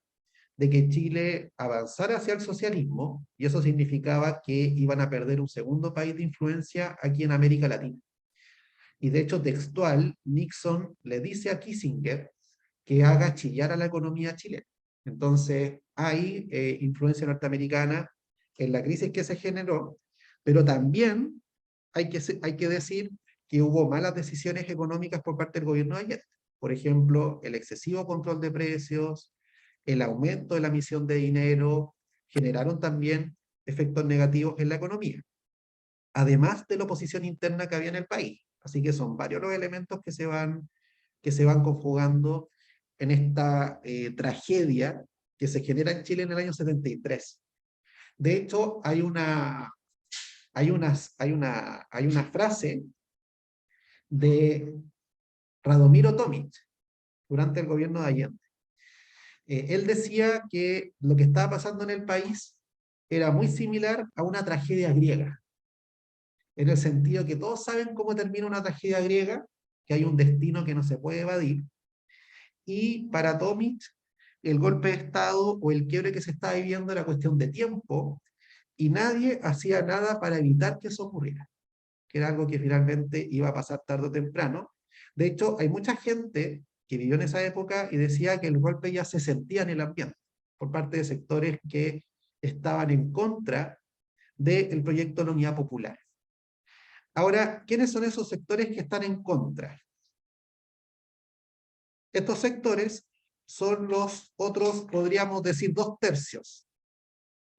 de que Chile avanzara hacia el socialismo, y eso significaba que iban a perder un segundo país de influencia aquí en América Latina. Y de hecho, textual, Nixon le dice a Kissinger que haga chillar a la economía chilena. Entonces, hay influencia norteamericana en la crisis que se generó, pero también hay que decir que hubo malas decisiones económicas por parte del gobierno de Allende. Por ejemplo, el excesivo control de precios, el aumento de la emisión de dinero, generaron también efectos negativos en la economía, además de la oposición interna que había en el país. Así que son varios los elementos que se van conjugando en esta tragedia que se genera en Chile en el año 73. De hecho, hay una frase de Radomiro Tomic durante el gobierno de Allende. Él decía que lo que estaba pasando en el país era muy similar a una tragedia griega, en el sentido que todos saben cómo termina una tragedia griega, que hay un destino que no se puede evadir, y para Tomic el golpe de Estado o el quiebre que se estaba viviendo era cuestión de tiempo, y nadie hacía nada para evitar que eso ocurriera, que era algo que finalmente iba a pasar tarde o temprano. De hecho, hay mucha gente que vivió en esa época y decía que el golpe ya se sentía en el ambiente, por parte de sectores que estaban en contra del proyecto de la Unidad Popular. Ahora, ¿quiénes son esos sectores que están en contra? Estos sectores son los otros, podríamos decir, 2/3,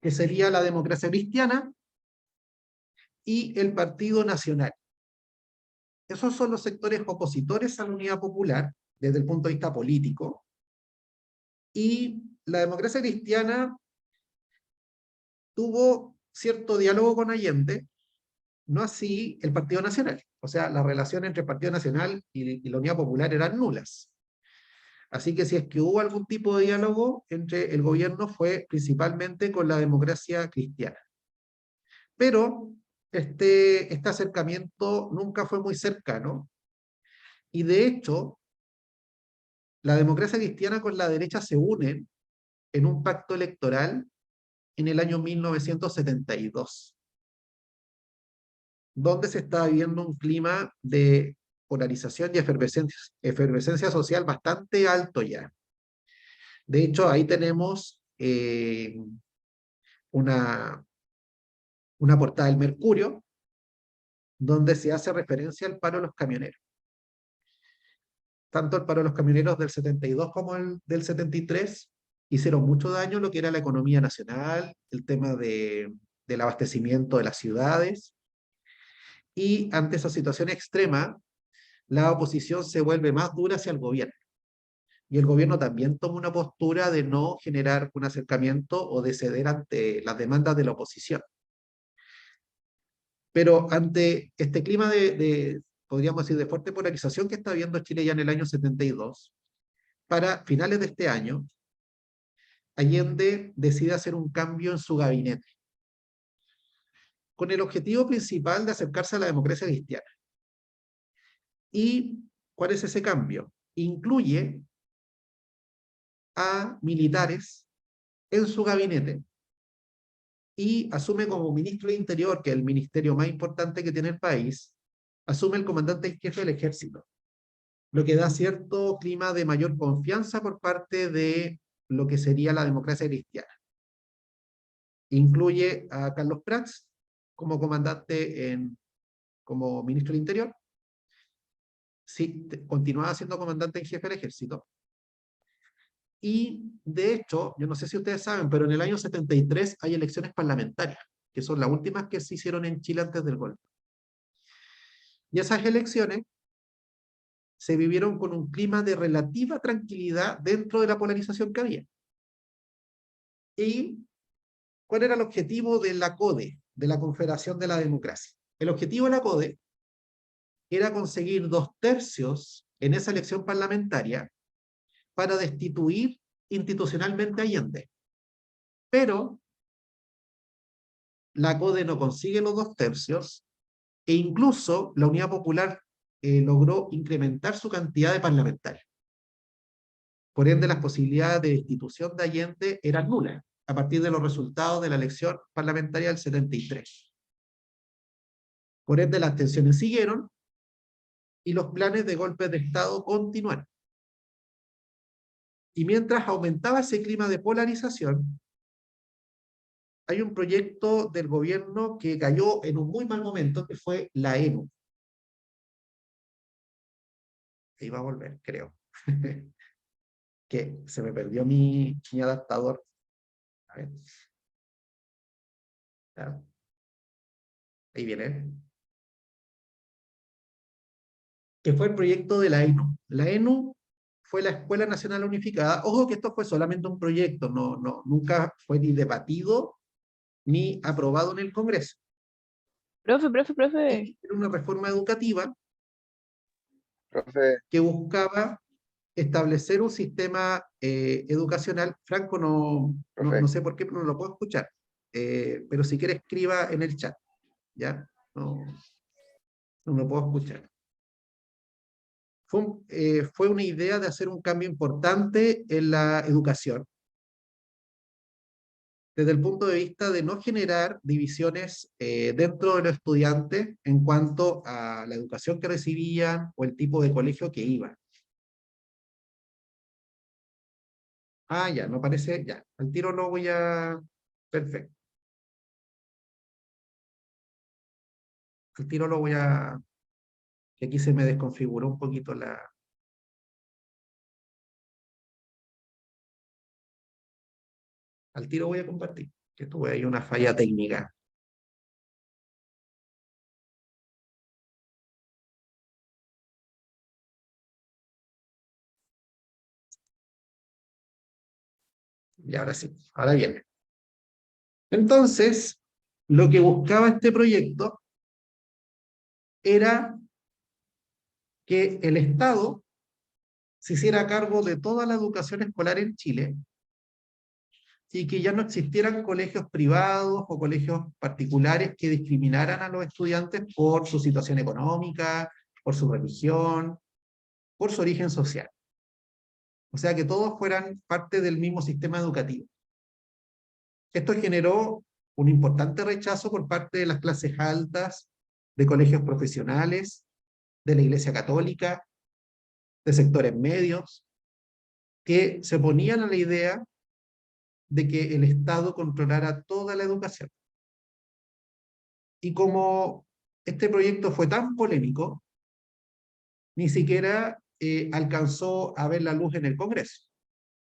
que sería la Democracia Cristiana y el Partido Nacional. Esos son los sectores opositores a la Unidad Popular desde el punto de vista político, y la Democracia Cristiana tuvo cierto diálogo con Allende, no así el Partido Nacional. O sea, las relaciones entre el Partido Nacional y la Unidad Popular eran nulas. Así que si es que hubo algún tipo de diálogo entre el gobierno, fue principalmente con la Democracia Cristiana. Pero este acercamiento nunca fue muy cercano, y de hecho, la Democracia Cristiana con la derecha se unen en un pacto electoral en el año 1972, donde se está viviendo un clima de polarización y efervescencia social bastante alto ya. De hecho, ahí tenemos una portada del Mercurio, donde se hace referencia al paro de los camioneros. Tanto el paro de los camioneros del 72 como el del 73 hicieron mucho daño a lo que era la economía nacional, el tema del abastecimiento de las ciudades, y ante esa situación extrema, la oposición se vuelve más dura hacia el gobierno. Y el gobierno también toma una postura de no generar un acercamiento o de ceder ante las demandas de la oposición. Pero ante este clima podríamos decir, de fuerte polarización que está viendo Chile ya en el año 72, para finales de este año, Allende decide hacer un cambio en su gabinete, con el objetivo principal de acercarse a la democracia cristiana. ¿Y cuál es ese cambio? Incluye a militares en su gabinete y asume como ministro del Interior, que es el ministerio más importante que tiene el país, asume el comandante en jefe del ejército, lo que da cierto clima de mayor confianza por parte de lo que sería la democracia cristiana. Incluye a Carlos Prats como comandante como ministro del Interior. Sí, continuaba siendo comandante en jefe del ejército. Y de hecho, yo no sé si ustedes saben, pero en el año 73 hay elecciones parlamentarias, que son las últimas que se hicieron en Chile antes del golpe. Y esas elecciones se vivieron con un clima de relativa tranquilidad dentro de la polarización que había. ¿Y cuál era el objetivo de la CODE, de la Confederación de la Democracia? El objetivo de la CODE era conseguir 2/3 en esa elección parlamentaria para destituir institucionalmente a Allende. Pero la CODE no consigue los 2/3 e incluso la Unidad Popular logró incrementar su cantidad de parlamentarios. Por ende, las posibilidades de destitución de Allende eran nulas, a partir de los resultados de la elección parlamentaria del 73. Por ende, las tensiones siguieron y los planes de golpes de Estado continuaron. Y mientras aumentaba ese clima de polarización, hay un proyecto del gobierno que cayó en un muy mal momento, que fue la ENU. Ahí va a volver, creo. Que se me perdió mi adaptador. A ver. Ya. Ahí viene. Que fue el proyecto de la ENU. La ENU fue la Escuela Nacional Unificada. Ojo que esto fue solamente un proyecto, nunca fue ni debatido ni aprobado en el Congreso. Profe. Era una reforma educativa Profe, que buscaba establecer un sistema educacional. Franco, no profe, sé por qué no lo puedo escuchar, pero si quiere escriba en el chat, ¿ya? No lo puedo escuchar. Fue una idea de hacer un cambio importante en la educación, desde el punto de vista de no generar divisiones dentro de los estudiantes en cuanto a la educación que recibían o el tipo de colegio que iban. Ah, ya, no parece, ya. Al tiro lo voy a... Perfecto. Al tiro lo voy a... Que aquí se me desconfiguró un poquito la... Al tiro voy a compartir, que tuve ahí una falla técnica. Y ahora sí, ahora viene. Entonces, lo que buscaba este proyecto era que el Estado se hiciera cargo de toda la educación escolar en Chile y que ya no existieran colegios privados o colegios particulares que discriminaran a los estudiantes por su situación económica, por su religión, por su origen social. O sea, que todos fueran parte del mismo sistema educativo. Esto generó un importante rechazo por parte de las clases altas, de colegios profesionales, de la Iglesia Católica, de sectores medios, que se oponían a la idea de que el Estado controlara toda la educación. Y como este proyecto fue tan polémico, ni siquiera alcanzó a ver la luz en el Congreso,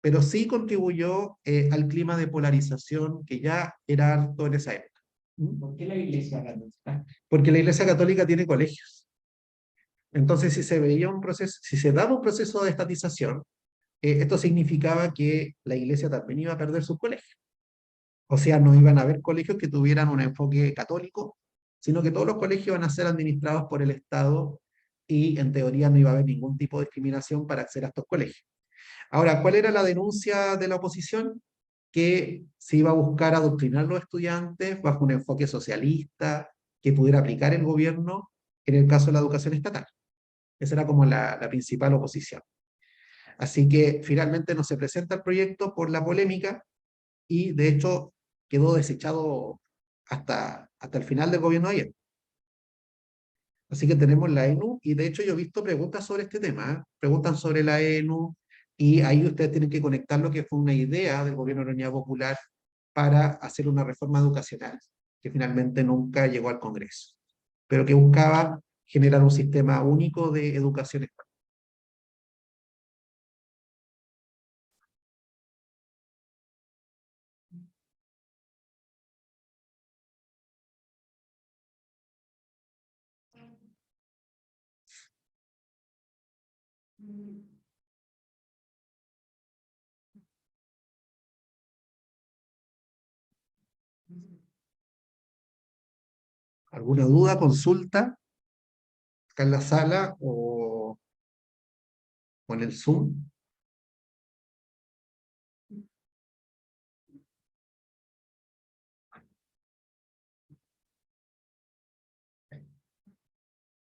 pero sí contribuyó al clima de polarización que ya era alto en esa época. ¿Por qué la Iglesia Católica? Porque la Iglesia Católica tiene colegios. Entonces, si se veía un proceso, si se daba un proceso de estatización, esto significaba que la Iglesia también iba a perder sus colegios. O sea, no iban a haber colegios que tuvieran un enfoque católico, sino que todos los colegios iban a ser administrados por el Estado y en teoría no iba a haber ningún tipo de discriminación para acceder a estos colegios. Ahora, ¿cuál era la denuncia de la oposición? Que se iba a buscar adoctrinar a los estudiantes bajo un enfoque socialista que pudiera aplicar el gobierno en el caso de la educación estatal. Esa era como la principal oposición. Así que finalmente no se presenta el proyecto por la polémica y de hecho quedó desechado hasta el final del gobierno de ayer. Así que tenemos la ENU, y de hecho yo he visto preguntas sobre este tema, ¿eh? Preguntan sobre la ENU, y ahí ustedes tienen que conectar lo que fue una idea del gobierno de la Unidad Popular para hacer una reforma educacional, que finalmente nunca llegó al Congreso, pero que buscaba generar un sistema único de educación escolar. ¿Alguna duda, consulta acá en la sala o en el Zoom?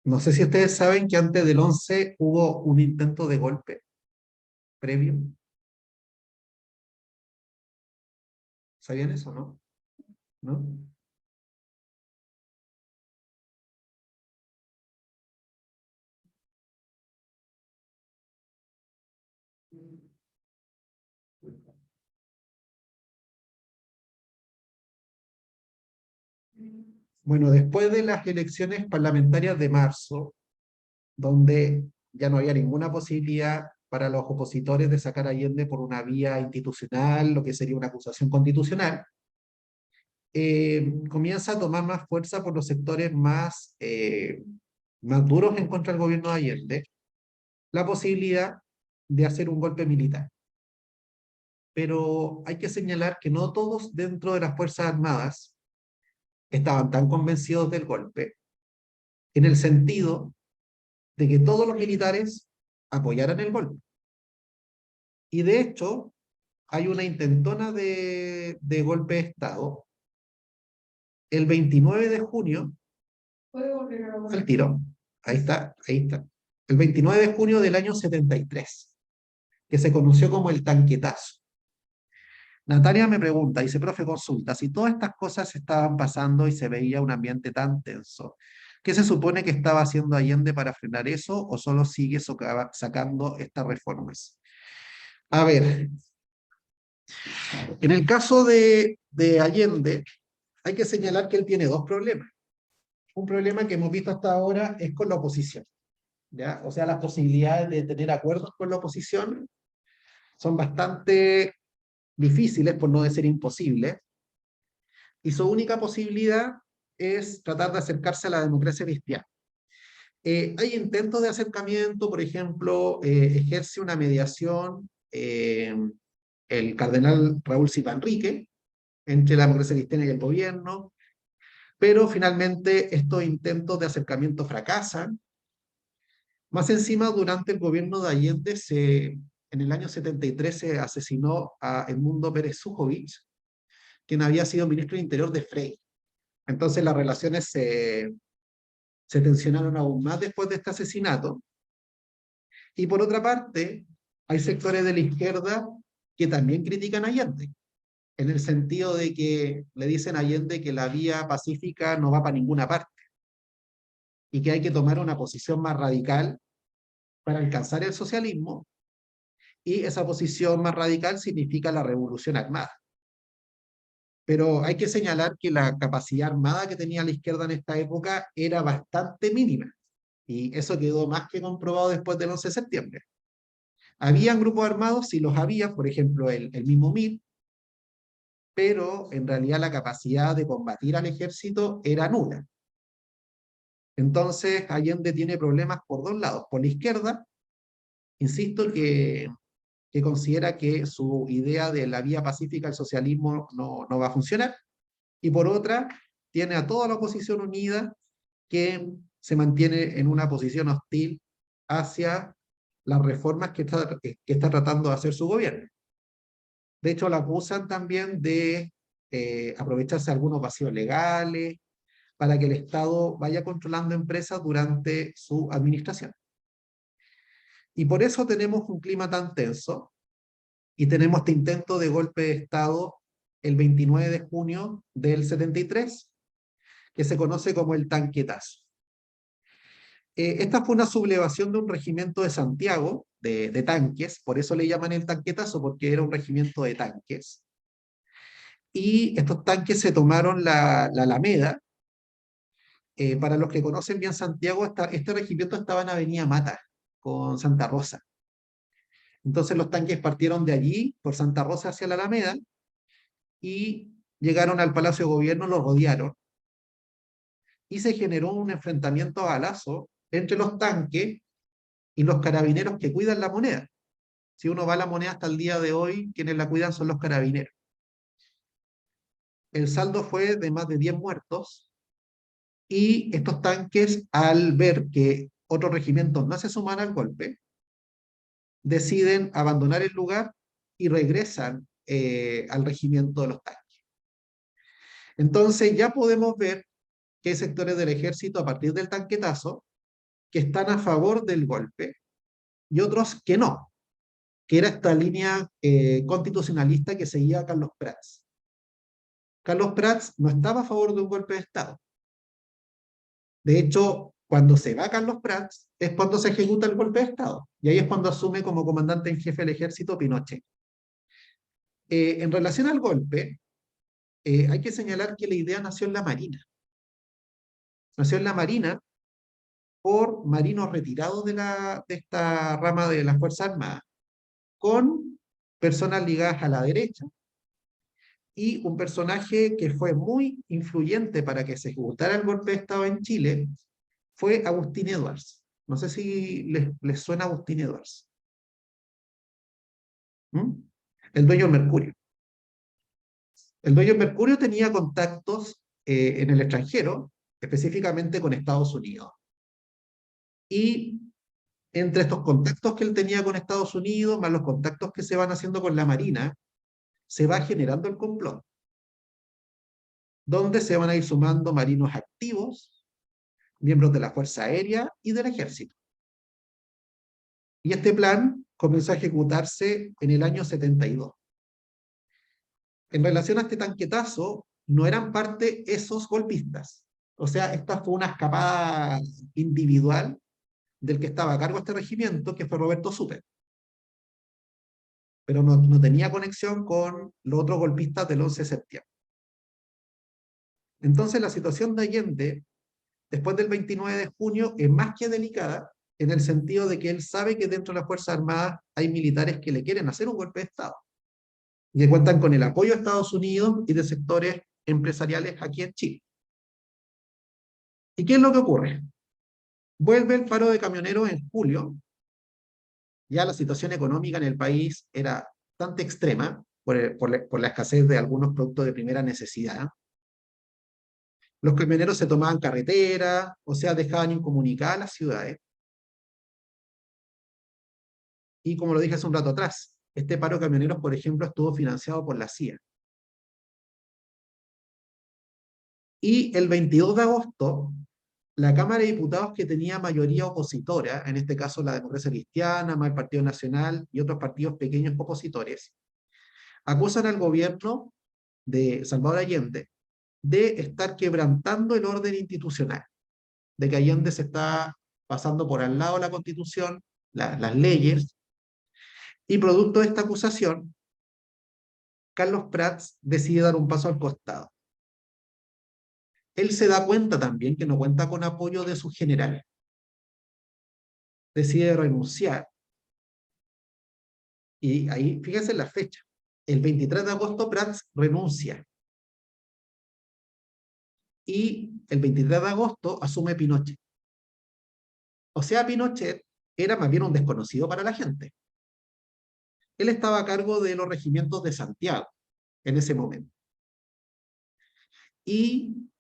No sé si ustedes saben que antes del 11 hubo un intento de golpe previo. ¿Sabían eso, no? ¿No? Bueno, después de las elecciones parlamentarias de marzo, donde ya no había ninguna posibilidad para los opositores de sacar a Allende por una vía institucional, lo que sería una acusación constitucional, comienza a tomar más fuerza por los sectores más duros en contra del gobierno de Allende, la posibilidad de hacer un golpe militar. Pero hay que señalar que no todos dentro de las Fuerzas Armadas estaban tan convencidos del golpe, en el sentido de que todos los militares apoyaran el golpe. Y de hecho, hay una intentona de golpe de Estado el 29 de junio, ¿Puedo volver a al tiro, ahí está, ahí está, el 29 de junio del año 73, que se conoció como el tanquetazo. Natalia me pregunta, dice, profe, consulta, si todas estas cosas estaban pasando y se veía un ambiente tan tenso, ¿qué se supone que estaba haciendo Allende para frenar eso o solo sigue sacando estas reformas? A ver, en el caso de Allende, hay que señalar que él tiene dos problemas. Un problema que hemos visto hasta ahora es con la oposición, ¿ya? O sea, las posibilidades de tener acuerdos con la oposición son bastante difíciles, por no decir imposibles, y su única posibilidad es tratar de acercarse a la democracia cristiana. Hay intentos de acercamiento, por ejemplo, ejerce una mediación el cardenal Raúl Zipanrique entre la democracia cristiana y el gobierno, pero finalmente estos intentos de acercamiento fracasan. Más encima, durante el gobierno de Allende, en el año 73 se asesinó a Edmundo Pérez Sujovic, quien había sido ministro del Interior de Frei. Entonces las relaciones se tensionaron aún más después de este asesinato. Y por otra parte, hay sectores de la izquierda que también critican a Allende, en el sentido de que le dicen a Allende que la vía pacífica no va para ninguna parte y que hay que tomar una posición más radical para alcanzar el socialismo, y esa posición más radical significa la revolución armada. Pero hay que señalar que la capacidad armada que tenía la izquierda en esta época era bastante mínima, y eso quedó más que comprobado después del 11 de septiembre. Habían grupos armados, sí los había, por ejemplo el mismo MIR, pero en realidad la capacidad de combatir al ejército era nula. Entonces Allende tiene problemas por dos lados. Por la izquierda, insisto que considera que su idea de la vía pacífica al socialismo no va a funcionar, y por otra, tiene a toda la oposición unida que se mantiene en una posición hostil hacia las reformas que está tratando de hacer su gobierno. De hecho, la acusan también de aprovecharse de algunos vacíos legales para que el Estado vaya controlando empresas durante su administración. Y por eso tenemos un clima tan tenso, y tenemos este intento de golpe de Estado el 29 de junio del 73, que se conoce como el tanquetazo. Esta fue una sublevación de un regimiento de Santiago, de tanques, por eso le llaman el tanquetazo, porque era un regimiento de tanques. Y estos tanques se tomaron la Alameda. Para los que conocen bien Santiago, este regimiento estaba en Avenida Mata, con Santa Rosa. Entonces los tanques partieron de allí, por Santa Rosa hacia la Alameda, y llegaron al Palacio de Gobierno, lo rodearon, y se generó un enfrentamiento a balazo entre los tanques y los carabineros que cuidan la moneda. Si uno va a la moneda hasta el día de hoy, quienes la cuidan son los carabineros. El saldo fue de más de 10 muertos, y estos tanques, al ver que otros regimientos no se suman al golpe, deciden abandonar el lugar y regresan al regimiento de los tanques. Entonces ya podemos ver que hay sectores del ejército a partir del tanquetazo que están a favor del golpe y otros que no, que era esta línea constitucionalista que seguía Carlos Prats. Carlos Prats no estaba a favor de un golpe de Estado. De hecho, cuando se va Carlos Prats es cuando se ejecuta el golpe de Estado, y ahí es cuando asume como comandante en jefe del ejército Pinochet. En relación al golpe, hay que señalar que la idea nació en la Marina. Nació en la Marina por marinos retirados de esta rama de las Fuerzas Armadas, con personas ligadas a la derecha, y un personaje que fue muy influyente para que se ejecutara el golpe de Estado en Chile fue Agustín Edwards. No sé si les suena Agustín Edwards. ¿Mm? El dueño del Mercurio. El dueño del Mercurio tenía contactos en el extranjero, específicamente con Estados Unidos. Y entre estos contactos que él tenía con Estados Unidos, más los contactos que se van haciendo con la Marina, se va generando el complot, donde se van a ir sumando marinos activos, miembros de la Fuerza Aérea y del Ejército. Y este plan comenzó a ejecutarse en el año 72. En relación a este tanquetazo, no eran parte esos golpistas. O sea, esta fue una escapada individual del que estaba a cargo de este regimiento, que fue Roberto Supe. Pero no tenía conexión con los otros golpistas del 11 de septiembre. Entonces la situación de Allende, después del 29 de junio, es más que delicada, en el sentido de que él sabe que dentro de las Fuerzas Armadas hay militares que le quieren hacer un golpe de Estado, y que cuentan con el apoyo de Estados Unidos y de sectores empresariales aquí en Chile. ¿Y qué es lo que ocurre? Vuelve el paro de camioneros en julio. Ya la situación económica en el país era bastante extrema por la escasez de algunos productos de primera necesidad. Los camioneros se tomaban carretera, o sea, dejaban incomunicadas las ciudades. Y como lo dije hace un rato atrás, este paro de camioneros, por ejemplo, estuvo financiado por la CIA. Y el 22 de agosto, la Cámara de Diputados, que tenía mayoría opositora, en este caso la Democracia Cristiana, más el Partido Nacional y otros partidos pequeños opositores, acusan al gobierno de Salvador Allende de estar quebrantando el orden institucional, de que Allende se está pasando por al lado de la Constitución, las leyes, y producto de esta acusación, Carlos Prats decide dar un paso al costado. Él se da cuenta también que no cuenta con apoyo de sus generales. Decide renunciar. Y ahí, fíjense la fecha. El 23 de agosto Prats renuncia. Y el 23 de agosto asume Pinochet. O sea, Pinochet era más bien un desconocido para la gente. Él estaba a cargo de los regimientos de Santiago en ese momento. Y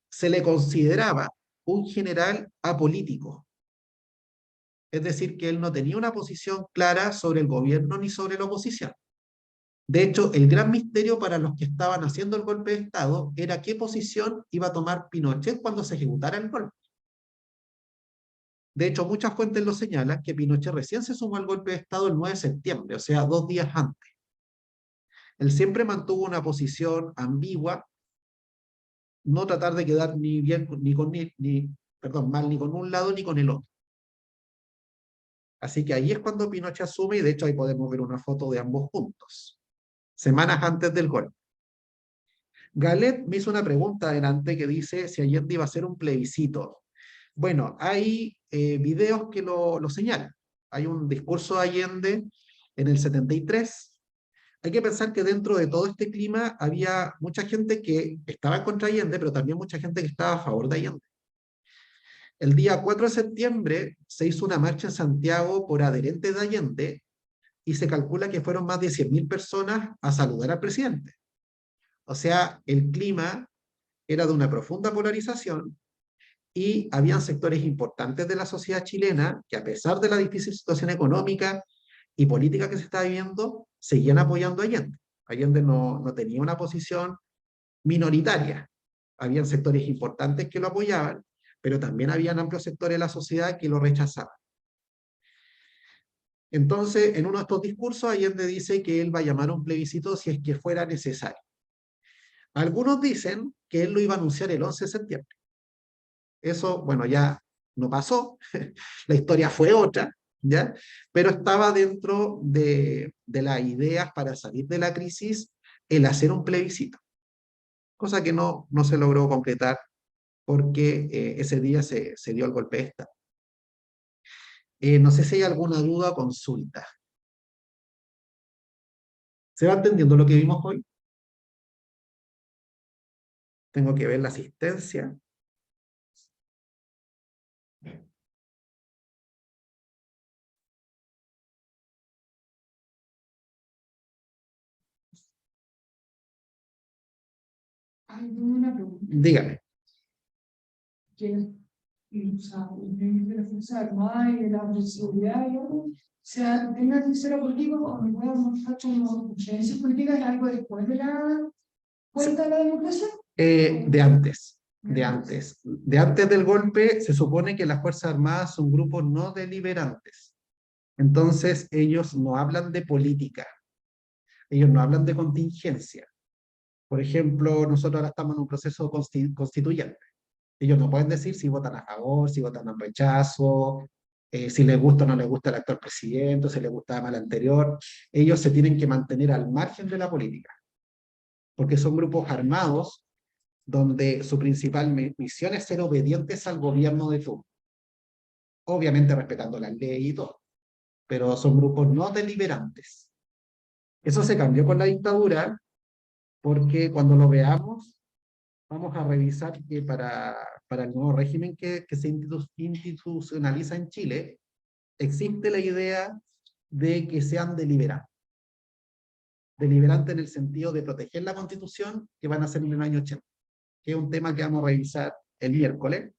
se le consideraba un general apolítico. Es decir, que él no tenía una posición clara sobre el gobierno ni sobre la oposición. De hecho, el gran misterio para los que estaban haciendo el golpe de Estado era qué posición iba a tomar Pinochet cuando se ejecutara el golpe. De hecho, muchas fuentes lo señalan que Pinochet recién se sumó al golpe de Estado el 9 de septiembre, o sea, 2 días antes. Él siempre mantuvo una posición ambigua, no tratar de quedar ni bien perdón, mal ni con un lado ni con el otro. Así que ahí es cuando Pinochet asume, y de hecho ahí podemos ver una foto de ambos juntos, semanas antes del golpe. Galet me hizo una pregunta adelante que dice si Allende iba a hacer un plebiscito. Bueno, hay videos que lo señalan. Hay un discurso de Allende en el 73. Hay que pensar que dentro de todo este clima había mucha gente que estaba contra Allende, pero también mucha gente que estaba a favor de Allende. El día 4 de septiembre se hizo una marcha en Santiago por adherentes de Allende y se calcula que fueron más de 100.000 personas a saludar al presidente. O sea, el clima era de una profunda polarización y habían sectores importantes de la sociedad chilena que, a pesar de la difícil situación económica y política que se estaba viviendo, seguían apoyando a Allende. Allende no tenía una posición minoritaria. Habían sectores importantes que lo apoyaban, pero también habían amplios sectores de la sociedad que lo rechazaban. Entonces, en uno de estos discursos, Allende dice que él va a llamar a un plebiscito si es que fuera necesario. Algunos dicen que él lo iba a anunciar el 11 de septiembre. Eso, bueno, ya no pasó, la historia fue otra, ¿ya? Pero estaba dentro de las ideas para salir de la crisis el hacer un plebiscito, cosa que no se logró concretar porque ese día se dio el golpe de Estado. No sé si hay alguna duda o consulta. ¿Se va entendiendo lo que vimos hoy? Tengo que ver la asistencia. Hay una pregunta. Dígame. Que de la Fuerza Armada y de la seguridad, o sea, tenga que ser político o me puedan mostrar como preferencias políticas algo después de la vuelta a la democracia. De antes. De antes del golpe, se supone que las Fuerzas Armadas son grupos no deliberantes. Entonces, ellos no hablan de política. Ellos no hablan de contingencia. Por ejemplo, nosotros ahora estamos en un proceso constituyente. Ellos no pueden decir si votan a favor, si votan a rechazo, si les gusta o no les gusta el actual presidente, si les gustaba más el anterior. Ellos se tienen que mantener al margen de la política, porque son grupos armados donde su principal misión es ser obedientes al gobierno de turno. Obviamente respetando la ley y todo, pero son grupos no deliberantes. Eso se cambió con la dictadura, porque cuando lo veamos, vamos a revisar que para el nuevo régimen que se institucionaliza en Chile, existe la idea de que sean deliberantes. Deliberantes en el sentido de proteger la Constitución, que van a ser en el año 80, que es un tema que vamos a revisar el miércoles.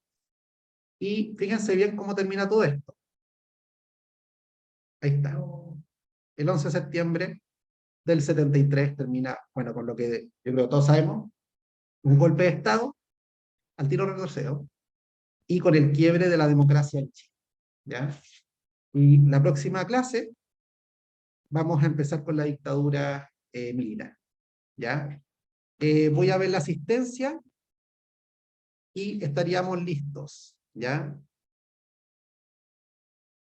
Y fíjense bien cómo termina todo esto. Ahí está. El 11 de septiembre del 73 termina, bueno, con lo que yo creo que todos sabemos, un golpe de Estado, al tiro retrocedo, y con el quiebre de la democracia en Chile, ¿ya? Y la próxima clase vamos a empezar con la dictadura militar, ¿ya? Voy a ver la asistencia y estaríamos listos, ¿ya?